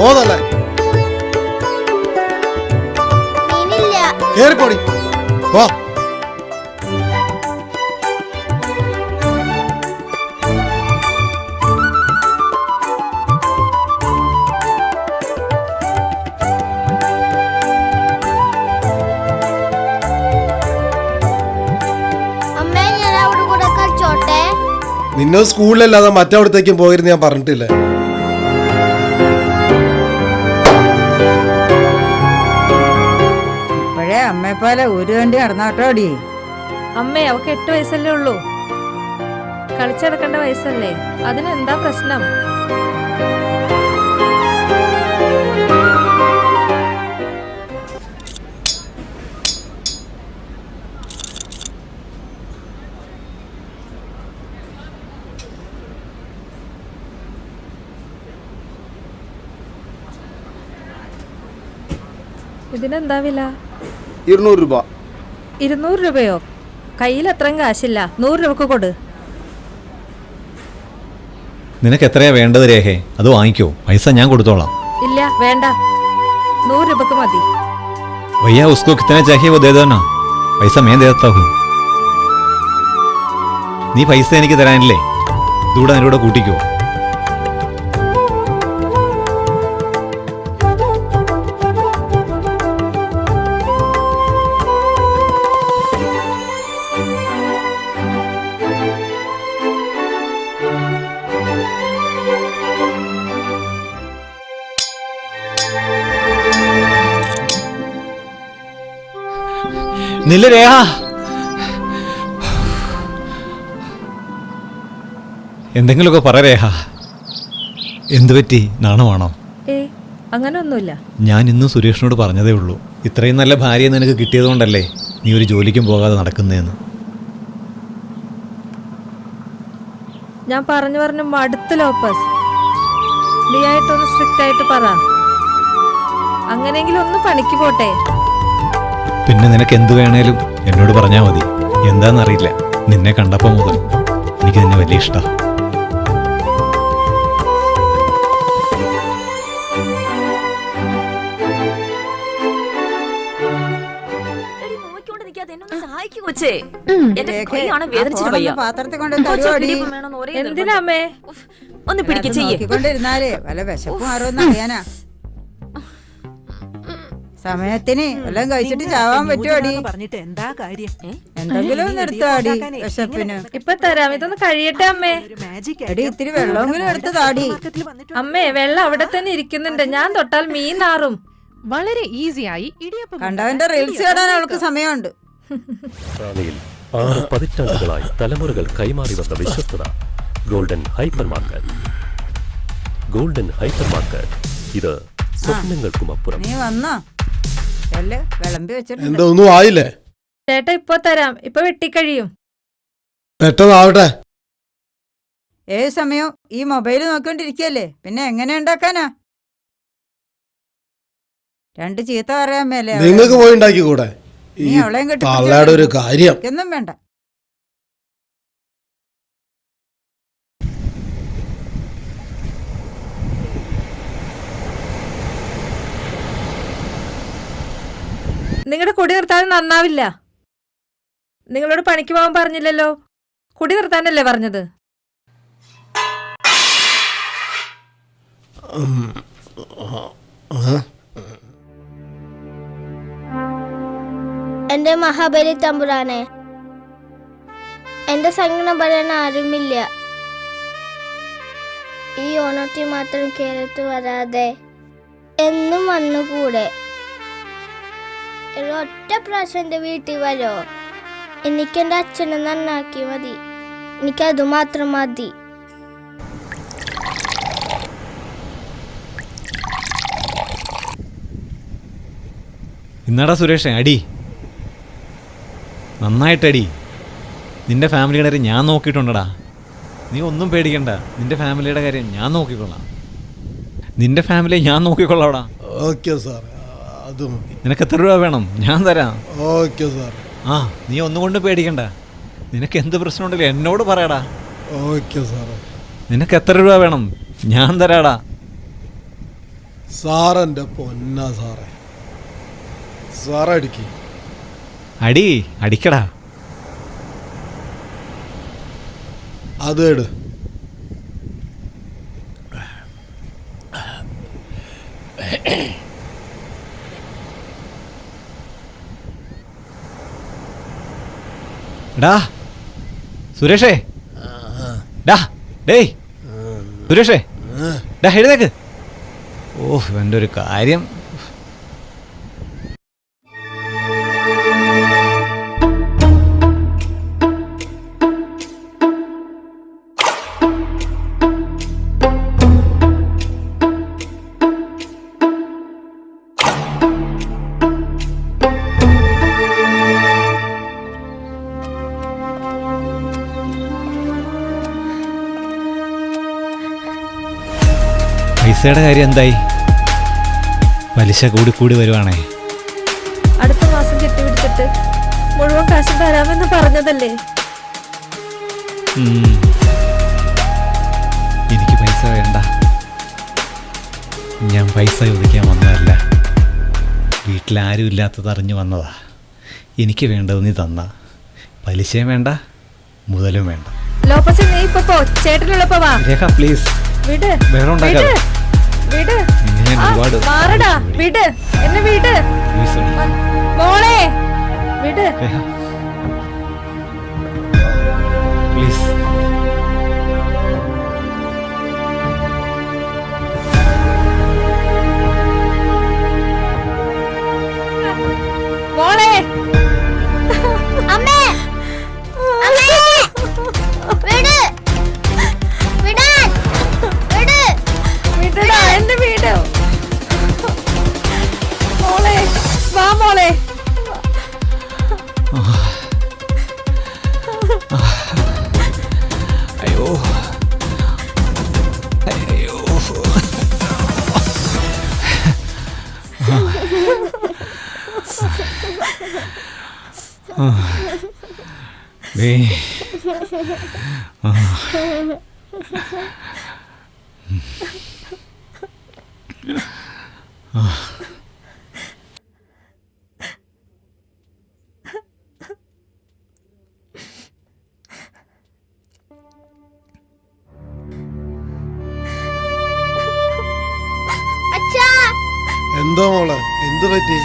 ഓതല്ലേ കേറിപ്പോടി വാ. നിന്നെ സ്കൂളിലല്ലാതെ മറ്റവിടത്തേക്കും പോയിരുന്നു ഞാൻ പറഞ്ഞിട്ടില്ലേ. ഇപ്പോഴേ അമ്മയെപ്പോലെ ഒരു വണ്ടി നടന്നാട്ടോടി. അമ്മേ, അവക്ക് 8 വയസ്സല്ലേ ഉള്ളൂ. കളിച്ചടക്കേണ്ട വയസ്സല്ലേ, അതിനെന്താ പ്രശ്നം? ഇതിനെന്താ വില? 200 രൂപ. 200 രൂപയോ? കയ്യിൽ അത്രയും കാശില്ല. 100 രൂപക്ക് കൊടു. നിനക്ക് എത്രയാ വേണ്ടത് രേഖേ? അത് വാങ്ങിക്കോ, പൈസ ഞാൻ കൊടുത്തോളാം. ഇല്ല, വേണ്ട. 100 രൂപക്ക് മതി. भैया उसको कितने चाहिए वो दे दो ना, पैसा मैं देता हूँ. നീ പൈസ എനിക്ക് തരാനില്ലേ? ഇതുകൂടെ അതിലൂടെ കൂട്ടിക്കോ. നില്ല രേഖ, എന്തെങ്കിലുമൊക്കെ പറ രേഖ. എന്തു പറ്റി? നാണമാണോ? അങ്ങനെ ഒന്നുമില്ല. ഞാൻ ഇന്ന് സുരേഷിനോട് പറഞ്ഞതേ ഉള്ളൂ, ഇത്രയും നല്ല ഭാര്യയെ നിനക്ക് കിട്ടിയതുകൊണ്ടല്ലേ നീ ഒരു ജോലിക്കും പോകാതെ നടക്കുന്നതെന്ന്. ഞാൻ പറഞ്ഞു മടുത്ത് ലോപ്പസ്. നീ ആയിട്ടൊന്ന് സ്ട്രിക്റ്റ് ആയിട്ട് പറ. അങ്ങനെയെങ്കിലും ഒന്ന് പണിക്ക് പോട്ടെ. പിന്നെ നിനക്ക് എന്ത് വേണേലും എന്നോട് പറഞ്ഞാൽ മതി. എന്താണെന്നറിയില്ല, നിന്നെ കണ്ടപ്പോൾ മുതൽ എനിക്ക് നിന്നെ വലിയ ഇഷ്ടമാണ്. എന്തിനാമേ ഒന്ന് പിടിക്കൊണ്ടിരുന്നാലേ വല്ല വിശപ്പും ആരോന്ന് അറിയാനാ. സമയത്തിന് എല്ലാം കഴിച്ചിട്ട് ചാവാൻ പറ്റുമോടി? പറഞ്ഞിട്ട് എന്താ കാര്യം? എന്തെങ്കിലും ഒന്ന് എടുത്താടി വിശപ്പിന്. ഇപ്പൊ തരാം, ഇതൊന്ന് കഴിയട്ടെ അമ്മേ. എടി ഇത്തിരി വെള്ളമെങ്കിലും എടുത്ത് താടി. അമ്മേ, വെള്ളം അവിടെ തന്നെ ഇരിക്കുന്നുണ്ട്. ഞാൻ തൊട്ടാൽ മീൻ നാറും. വളരെ ഈസിയായി കണ്ടവന്റെ റീൽസ് കാണാൻ അവൾക്ക് സമയമുണ്ട്. 6 പതിറ്റാണ്ടുകളായി തലമുറകൾ കൈമാറി വന്ന വിശ്വസ്തത. Golden hyper market. Golden hyper market, ഇത് സ്വപ്നങ്ങൾക്കും അപ്പുറം. നീ വന്നോ? വിളമ്പി വെച്ചിട്ടുണ്ട്. എന്താ ഒന്നും ആയില്ലേ? ചേട്ടാ ഇപ്പൊ തരാം, ഇപ്പൊ വെട്ടിക്കഴിയും. പെട്ടെന്നാവട്ടെ. ഏത് സമയവും ഈ മൊബൈൽ നോക്കിക്കൊണ്ടിരിക്കല്ലേ, പിന്നെ എങ്ങനെ ഉണ്ടാക്കാനാ? 2 ചീത്ത പറയാൻ മേലെ നിങ്ങൾക്ക് പോയി ഉണ്ടാക്കിക്കൂടെ? നീ അവളെയും കിട്ടി തള്ളയുടെ ഒരു കാര്യം ഒന്നും വേണ്ട. നിങ്ങളുടെ കുടി നിർത്താൻ നന്നാവില്ല. നിങ്ങളോട് പണിക്ക് പോകാൻ പറഞ്ഞില്ലല്ലോ, കുടി നിർത്താനല്ലേ പറഞ്ഞത്? എന്റെ മഹാബലി തമ്പുരാനെ, എന്റെ സങ്കടം പറയാൻ ആരുമില്ല. ഈ ഓണത്തിൽ മാത്രം കേരളത്തിൽ വരാതെ എന്നും വന്നുകൂടെ? ഒറ്റ പ്രാവശ്യം എൻ്റെ വീട്ടിൽ വരോ? എനിക്കെൻ്റെ അച്ഛനെ നന്നാക്കി മതി. എനിക്കത് മാത്രം മതി. ഇന്നടാ സുരേഷേ അടി, നന്നായിട്ടടി. നിന്റെ ഫാമിലിയുടെ കാര്യം ഞാൻ നോക്കിയിട്ടുണ്ടടാ, നീ ഒന്നും പേടിക്കണ്ട. നിന്റെ ഫാമിലിയുടെ കാര്യം ഞാൻ നോക്കിക്കൊള്ളാം. നിന്റെ ഫാമിലിയെ ഞാൻ നോക്കിക്കൊള്ളാടാ. ഓക്കെ സാർ, അത് മതി. നിനക്ക് എത്ര രൂപ വേണം? ഞാൻ തരാം. Okay sir. ആ, നീ ഒന്നും കൊണ്ട് പേടിക്കണ്ട. നിനക്ക് എന്ത് പ്രശ്നമുണ്ടെങ്കിലും എന്നോട് പറയടാ. ഓക്കെ സാറേ. നിനക്ക് എത്ര രൂപ വേണം? ഞാൻ തരാടാ. സാറെൻ്റെ പൊന്നാ സാറേ. സാറടിക്ക്. അടി, അടിക്കടാ. അതേട്. ഡാ സുരേഷേ, ഡാ ഡേയ് സുരേഷേ, ഡാ എഴുതേക്ക്. ഓ, എൻ്റെ ഒരു കാര്യം. പൈസയുടെ കാര്യം എന്തായി? പലിശ കൂടി വരുവാണേ. അടുത്ത മാസം കെട്ടിപിടിച്ചിട്ട് മുഴുവൻ കാശും തരാമെന്ന് പറഞ്ഞതല്ലേ? എനിക്ക് പൈസ വേണ്ട. ഞാൻ പൈസ ചോദിക്കാൻ വന്നതല്ല. വീട്ടിലാരും ഇല്ലാത്തത് അറിഞ്ഞു വന്നതാ. എനിക്ക് വേണ്ടത് നീ തന്ന. പലിശയും വേണ്ട, മുതലും വേണ്ട. ലോപ്പസ്, നീ ഇപ്പൊ പോ. ചേട്ടനുള്ളപ്പോ വാ. രേഖ പ്ലീസ്, വിട്, വേറെ ഉണ്ടാക്കാതെ. വിട്, ഞാൻ ഒരുപാട് മാറടാ. വിട്, എന്നെ വിട് മോളെ, വിട്. പ്ലീസ്. മോളെ, അമ്മേ, അമ്മേ, വിട്, വിടാൻ, വിട്, വിടടാ, എന്നെ വിട്. മോളെ, വാ മോളെ. അയ്യോ, അയ്യോ. അച്ഛാ. എന്തോ മോളെ, എന്ത് പറ്റി?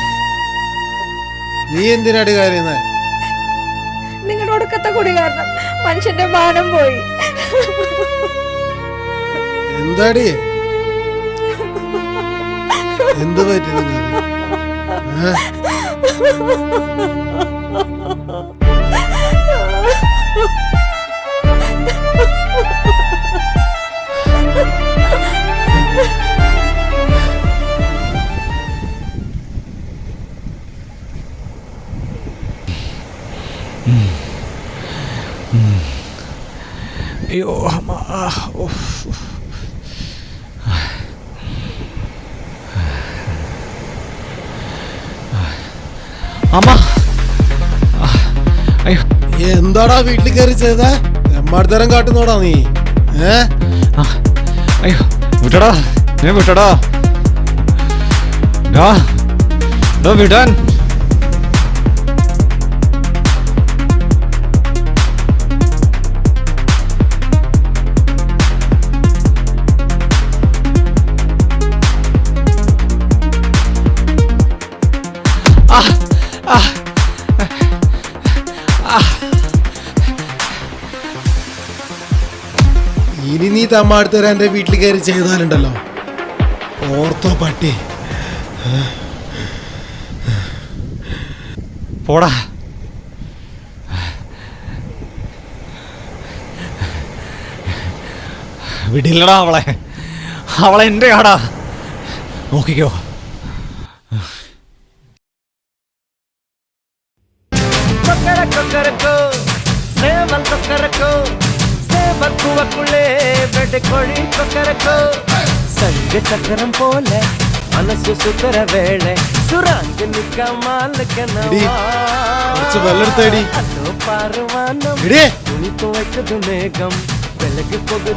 നീ എന്തിനാടി കാര്യന്നേ? നിങ്ങളുടെ ഒടുക്കത്തെ കുടി കാരണം മനുഷ്യന്റെ മാനം പോയി. എന്താടി, എന്ത് പറ്റി നിങ്ങൾക്ക്? അയ്യോ, അമ്മ. അമ്മ, അയ്യോ. എന്താടാ വീട്ടിൽ കയറി ചെയ്ത? എമ്മാടത്തരം കാട്ടുന്നോടാ നീ? അയ്യോ, വിട്ടടാ, ഞാൻ വിട്ടടാ. വിടാൻ. ഈ ഇനി നീ തമ്മാടുത്തരാൻ എൻ്റെ വീട്ടിൽ കയറി ചെയ്താലുണ്ടല്ലോ, ഓർത്തോ പട്ടി. പോടാ. വിടില്ലടാ അവളെ. അവളെ എൻ്റെ ആടാ. നോക്കിക്കോ. ചക്രം പോലെ മനസ്സു സുതര വേള വെള്ളെടുത്തേടി. തുണിത്തുവയ്ക്കതു മേഘം വിലകി പോകുന്ന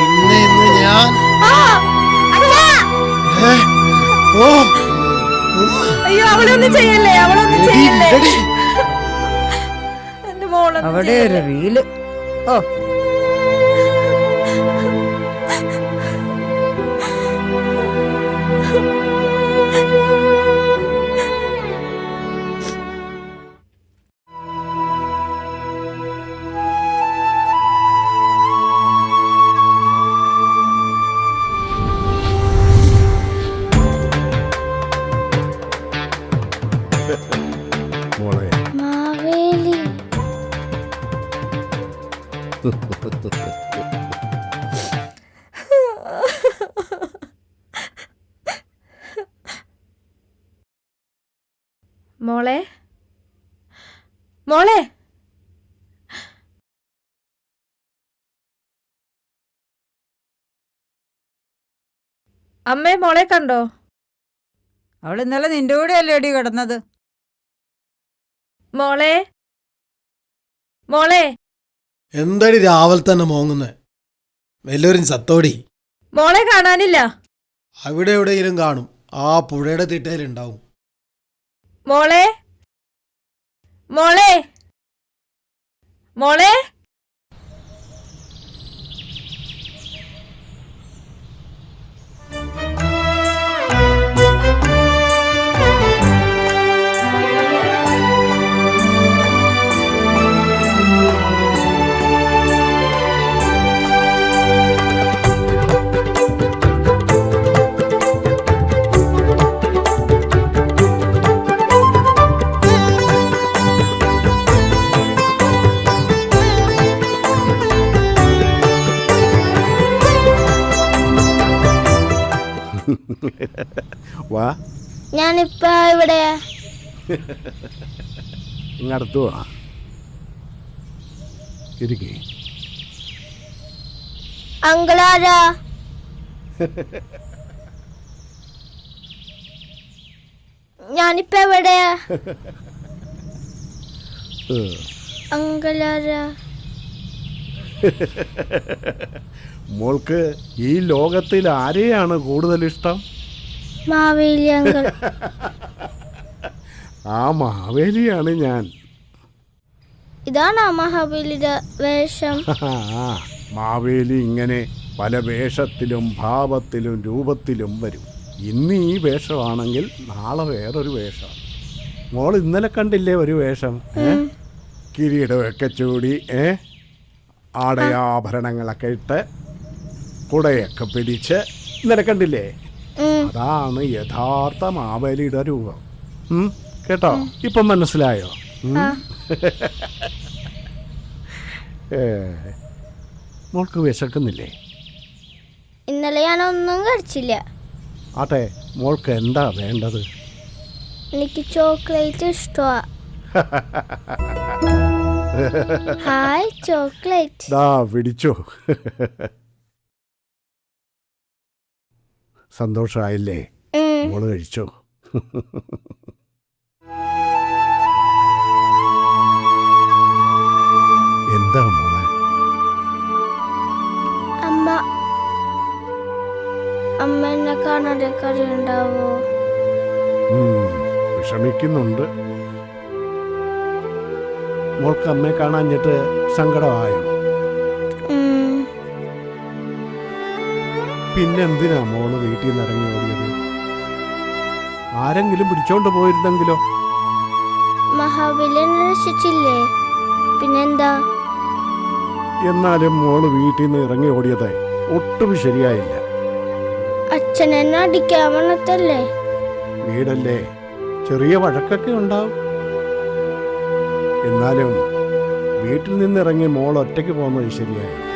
നിന്നെ ഇന്ന് ഞാൻ അയ്യോ, അവളൊന്നും ചെയ്യല്ലേ, അവളൊന്നും ചെയ്യല്ലേ. എന്റെ മോളെ അവിടെ ഒരു റീല്. ഓ, മാവേലി. മോളെ, മോളെ, അമ്മേ മോളെ കണ്ടോ? അവൾ ഇന്നലെ നിന്റെ കൂടെ അല്ലേ അടി കിടന്നത്? മോളെ, മോളെ, എന്താടി രാവിലെ തന്നെ മോങ്ങുന്നേ? വല്ലവരും സത്തോടി. മോളെ കാണാനില്ല. അവിടെ എവിടെയെങ്കിലും കാണും, ആ പുഴയുടെ തിട്ടയിലുണ്ടാവും. മോളെ, മോളെ, മോളെ. വാ, ഞാനിപ്പോ ഇവിടെയാ. ഇങ്ങടുത്ത് വാ, ഇരിക്കേ. അങ്കിളാരാ? ഞാനിപ്പോ എവിടെയാ? അങ്കിളാരാ? മോൾക്ക് ഈ ലോകത്തിൽ ആരെയാണ് കൂടുതൽ ഇഷ്ടം? മാവേലി അങ്കിൾ. ആ മാവേലിയാണ് ഞാൻ. ഇതാണോ മഹാബലിയുടെ വേഷം? മാവേലി ഇങ്ങനെ പല വേഷത്തിലും ഭാവത്തിലും രൂപത്തിലും വരും. ഇന്ന് ഈ വേഷമാണെങ്കിൽ നാളെ വേറൊരു വേഷം. മോൾ ഇന്നലെ കണ്ടില്ലേ ഒരു വേഷം? കിരീടമൊക്കെ ചൂടി, ആടയാഭരണങ്ങളൊക്കെ ഇട്ട്, കുടയൊക്കെ പിടിച്ച് ഇന്നലെ കണ്ടില്ലേ? അതാണ് യഥാർത്ഥ മാവേലിയുടെ രൂപം. കേട്ടോ? ഇപ്പം മനസ്സിലായോ? മോൾക്ക് വിശക്കുന്നില്ലേ? ഇന്നലെ ഞാനൊന്നും കഴിച്ചില്ല. ആട്ടെ, മോൾക്ക് എന്താ വേണ്ടത്? എനിക്ക് ചോക്ലേറ്റ് ഇഷ്ടമാ. Hi chocolate. ദാ പിടിച്ചോ. സന്തോഷമായില്ലേ? മോള് കഴിച്ചോ? എന്താ മോളെ? അമ്മ എന്നെ കാണാതെ കറിയുണ്ടാവോ? വിഷമിക്കുന്നുണ്ട്. മോൾക്ക് അമ്മയെ കാണാഞ്ഞിട്ട് സങ്കടമായോ? പിന്നെന്തിനാ മോള് വീട്ടിൽ നിന്ന് ഇറങ്ങി ഓടിയത്? ആരെങ്കിലും പിടിച്ചോണ്ട് പോയിരുന്നെങ്കിലോ? മഹാബലി എന്നെ രക്ഷിച്ചില്ലേ? പിന്നെന്താ? എന്നാലും മോള് വീട്ടിൽ നിന്ന് ഇറങ്ങി ഓടിയത് ഒട്ടും ശരിയായില്ല. അച്ഛൻ എന്നെ അടിക്കാൻ വന്നതല്ലേ? വീടല്ലേ, ചെറിയ വഴക്കൊക്കെ ഉണ്ടാവും. എന്നാലും വീട്ടിൽ നിന്നിറങ്ങി മോൾ ഒറ്റയ്ക്ക് പോകുന്നത് ശരിയായില്ല.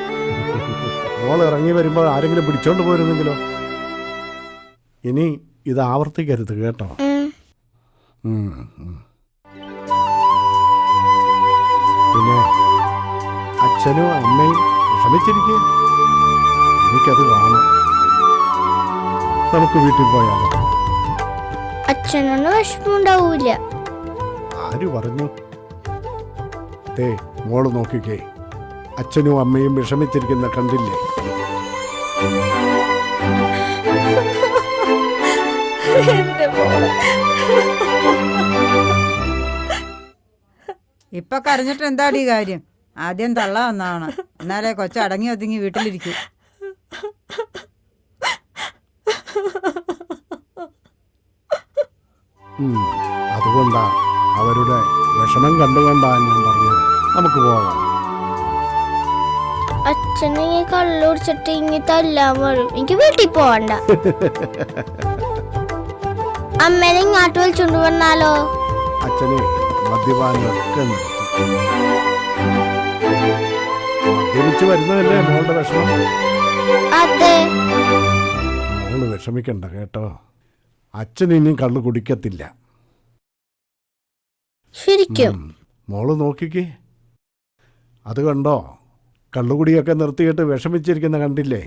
മോൾ ഇറങ്ങി വരുമ്പോൾ ആരെങ്കിലും പിടിച്ചോണ്ട് പോരുന്നെങ്കിലോ? ഇനി ഇത് ആവർത്തിക്കരുത് കേട്ടോ. പിന്നെ അച്ഛനും അമ്മയും വിഷമിച്ചിരിക്കുക, എനിക്കത് കാണാം. നമുക്ക് വീട്ടിൽ പോയാലോ? അച്ഛനൊന്നും വിഷമമുണ്ടാവൂല. ആര് പറഞ്ഞു? ദേ മോള് നോക്കിക്കേ, അച്ഛനും അമ്മയും വിഷമിച്ചിരിക്കുന്ന കണ്ടില്ലേ? ഇപ്പൊ കരഞ്ഞിട്ട് എന്താടി കാര്യം? ആദ്യം തള്ള വന്നാണ്, എന്നാലേ കൊച്ചു അടങ്ങി ഒതുങ്ങി വീട്ടിലിരിക്കും. അതുകൊണ്ടാ അവരുടെ വിഷമം കണ്ടുകൊണ്ടാ ഞാൻ പറഞ്ഞത്. നമുക്ക് പോകാം. അച്ഛനെ കള്ളുടിച്ചിട്ട് ഇങ്ങി തല്ലാൻ വരും. എനിക്ക് വീട്ടിൽ പോവണ്ട. അമ്മേനെ ഇങ്ങോട്ട് വിളിച്ചോണ്ട് വന്നാലോ? അച്ഛനെ മദ്യപാനമൊക്കെ നിർത്തി. മദ്യപിച്ച് വരുന്നതല്ലേ മോളുടെ വിഷമം? അതെ. മോള് വിഷമിക്കണ്ട കേട്ടോ. അച്ഛൻ ഇനി കള്ളു കുടിക്കത്തില്ല. ശരിക്കും? മോള് നോക്കിക്കേ, അത് കണ്ടോ? കള്ളുകുടിയൊക്കെ നിർത്തിയിട്ട് വിഷമിച്ചിരിക്കുന്ന കണ്ടില്ലേ?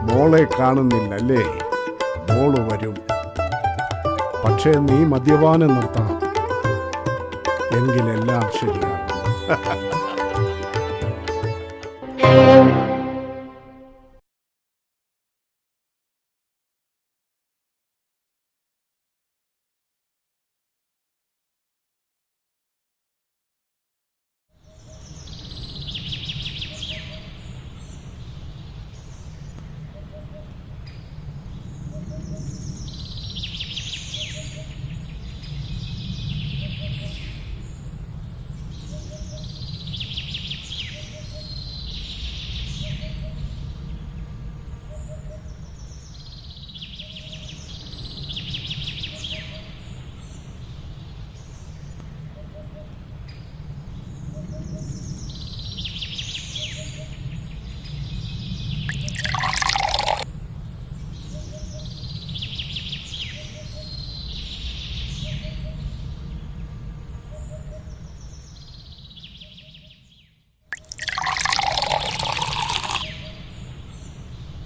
മോളെ കാണുന്നില്ലല്ലേ? മോള് വരും. പക്ഷേ നീ മദ്യപാനം നിർത്തണം, എങ്കിലെല്ലാം ശരിയാണ്.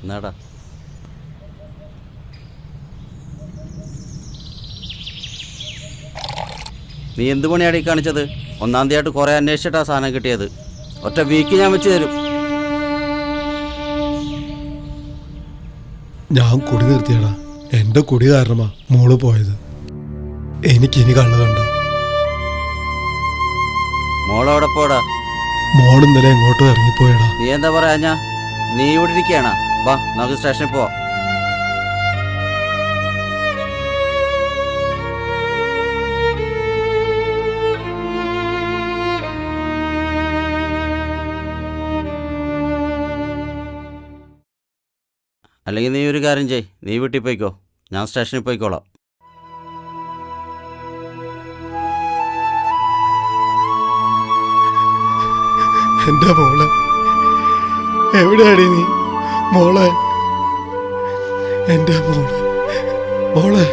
എന്നാടാ നീ എന്ത് പണിയാടി കാണിച്ചത്? ഒന്നാം തീയതി ആയിട്ട് കുറെ അന്വേഷിച്ചിട്ടാ സാധനം കിട്ടിയത്. ഒറ്റ വീക്ക് ഞാൻ വെച്ച് തരും. ഞാൻ കുടി നിർത്തിയടാ. എന്റെ കുടി കാരണമാ മോള് പോയത്. എനിക്കിനി കള്ളു കണ്ട. മോളവിടെ പോടാ. മോൾ ഇന്നലെ എങ്ങോട്ടും ഇറങ്ങിപ്പോയടാ. നീ എന്താ പറയാ? ഞാൻ നീ ഇവിടെ ഇരിക്കുകയാണോ? വാ നമുക്ക് സ്റ്റേഷനിൽ പോവാം. അല്ലെങ്കിൽ നീ ഒരു കാര്യം ചെയ്, നീ വീട്ടിൽ പോയിക്കോ, ഞാൻ സ്റ്റേഷനിൽ പോയിക്കോളാം. എന്റെ മോളെ എവിടെയാടി നീ? മോളെ, എന്റെ മോളെ, മോളെ.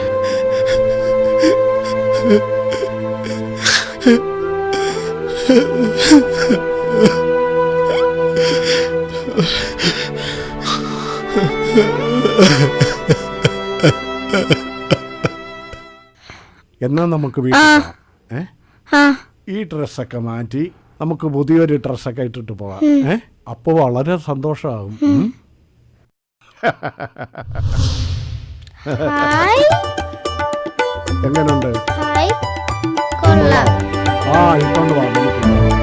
എന്നാ നമുക്ക് വീട്ടിൽ ഈ ഡ്രസ്സൊക്കെ മാറ്റി നമുക്ക് പുതിയൊരു ഡ്രസ്സൊക്കെ ഇട്ടിട്ട് പോവാം. അപ്പോൾ വളരെ സന്തോഷമാകും. ഹായ് എങ്ങനെയുണ്ട്? ഹായ് കൊള്ളാം. ആ ഇട്ടോണ്ട് വാ നമുക്ക് പോകാം.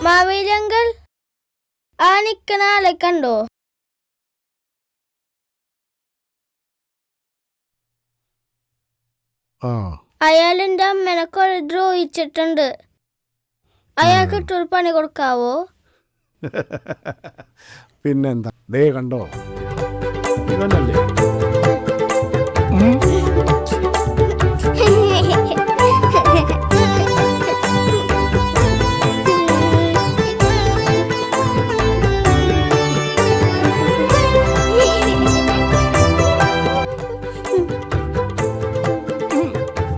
മാവേലി അങ്കിൾ, ആ നിക്കണ ആളെ കണ്ടോ? ആ അയാൾ എൻ്റെ അമ്മനെ കുറെ ദ്രോഹിച്ചിട്ടുണ്ട്. അയാൾക്ക് ഇട്ടൊരു പണി കൊടുക്കാവോ? പിന്നെന്താ, ദേ കണ്ടോ ഇവനല്ലേ?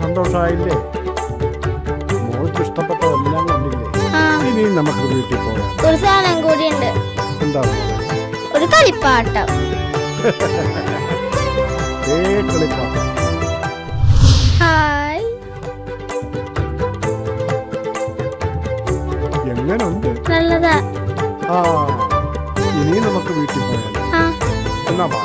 സന്തോഷമായില്ലേ? മോൾക്ക് ഇഷ്ടപ്പെട്ടതെല്ലാം കണ്ടില്ലേ? ഇനി നമുക്ക് വീട്ടിൽ പോകാം. ഒരു സാധനം കൂടിയുണ്ട്. എന്താ? ഒരു കളിപ്പാട്ടം. കളിപ്പാട്ടം. ഹായ്. എങ്ങനുണ്ട്? നല്ലതാ. ആ ഇനി നമുക്ക് വീട്ടിൽ പോയാലോ? എന്നാ വാ.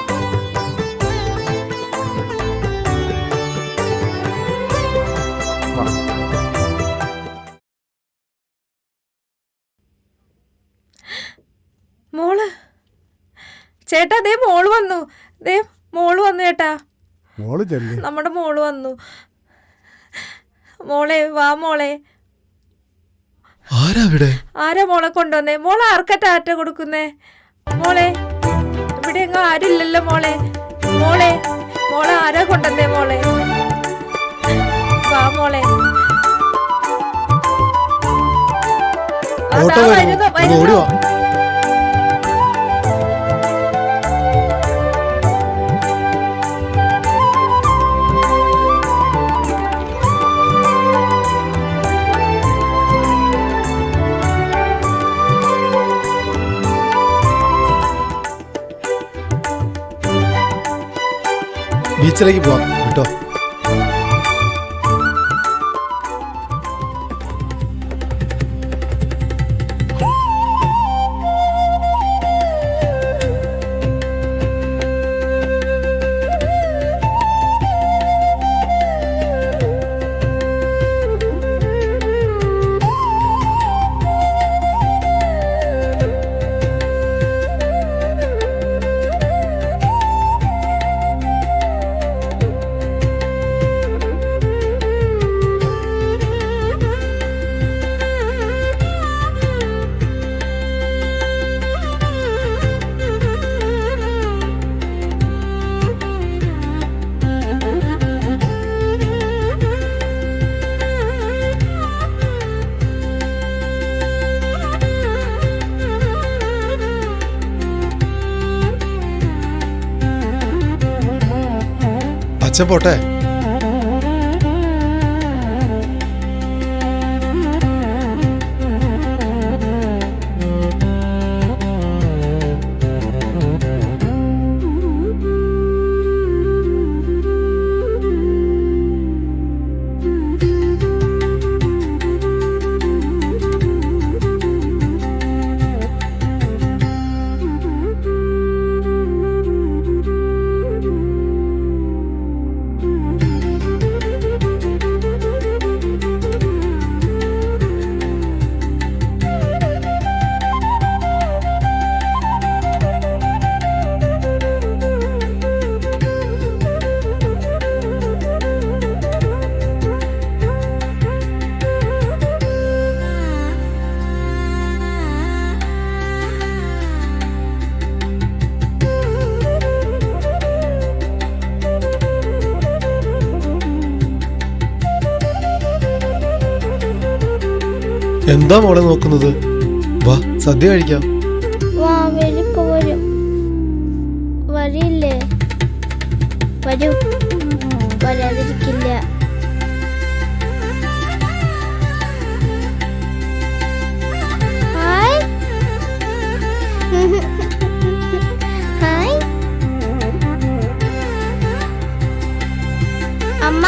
മോള് ചേട്ടാ, ദേ മോള് വന്നു. ദേ മോള് വന്നു ചേട്ടാ. മോള് ചെല്ലി. നമ്മുടെ മോള് വന്നു. മോളെ വാ മോളെ. ആരാ മോളെ കൊണ്ടുവന്നേ? മോളെ ആർക്കാ ടാറ്റ കൊടുക്കുന്നേ? മോളെ ഇവിടെ എങ്ങും ആരില്ലല്ലോ മോളെ. മോളെ മോളെ ആരാ കൊണ്ടുവന്നേ? മോളെ വാ മോളെ. അതാ വരുന്നു വരുന്നു. ബീച്ചിലേക്ക് പോവാം കേട്ടോ. അച്ഛൻ പോട്ടെ. എന്താ മോളെ നോക്കുന്നത്? വാ, സദ്യ കഴിക്കാം. മാവേലി ഇപ്പൊ വരും. വരില്ലേ? വരൂ, വരാതിരിക്കില്ല. ഹായ്. ഹായ് അമ്മ,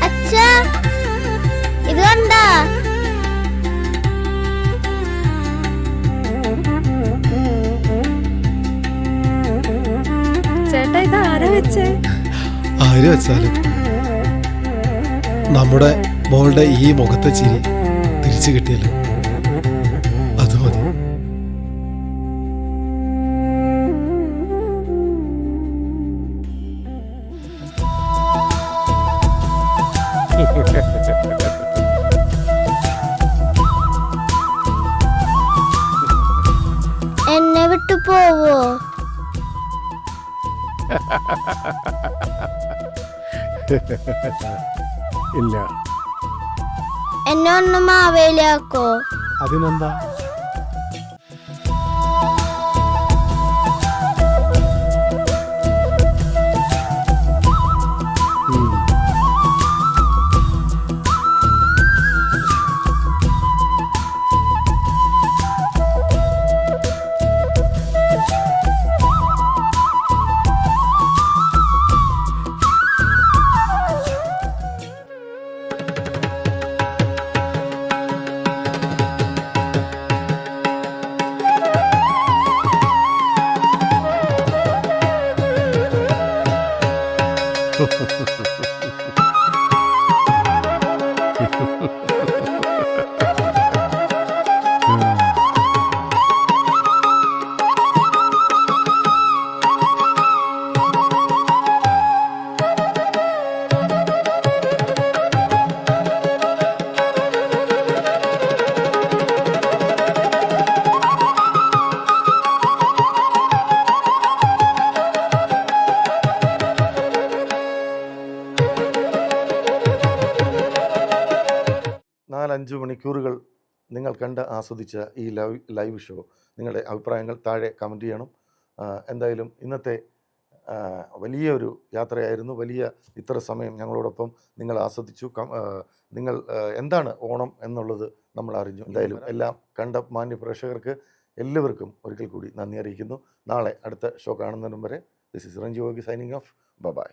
അച്ഛാ, ഇത് കണ്ടാ? ചേട്ടാ ഇത് ആരാ വെച്ചേ? ആര് വെച്ചാലും നമ്മുടെ മോളുടെ ഈ മുഖത്തെ ചിരി തിരിച്ചു കിട്ടിയല്ലോ, അത് മതി. എന്നെ വിട്ടു പോവോ? ഇല്ല. എന്നെ ഒന്ന് മാവേലിയാക്കോ? അതിനെന്താ? നാലഞ്ച് മണിക്കൂറുകൾ നിങ്ങൾ കണ്ട് ആസ്വദിച്ച ഈ ലൈവ് ഷോ, നിങ്ങളുടെ അഭിപ്രായങ്ങൾ താഴെ കമൻറ്റ് ചെയ്യണം. എന്തായാലും ഇന്നത്തെ വലിയൊരു യാത്രയായിരുന്നു. ഇത്ര സമയം ഞങ്ങളോടൊപ്പം നിങ്ങൾ ആസ്വദിച്ചു. നിങ്ങൾ എന്താണ് ഓണം എന്നുള്ളത് നമ്മൾ അറിഞ്ഞു. എന്തായാലും എല്ലാം കണ്ട മാന്യ പ്രേക്ഷകർക്ക് എല്ലാവർക്കും ഒരിക്കൽ കൂടി നന്ദി അറിയിക്കുന്നു. നാളെ അടുത്ത ഷോ കാണുന്നതിനും വരെ ദിസ് ഇസ് രഞ്ജു വോഗി സൈനിങ് ഓഫ്. ബൈ.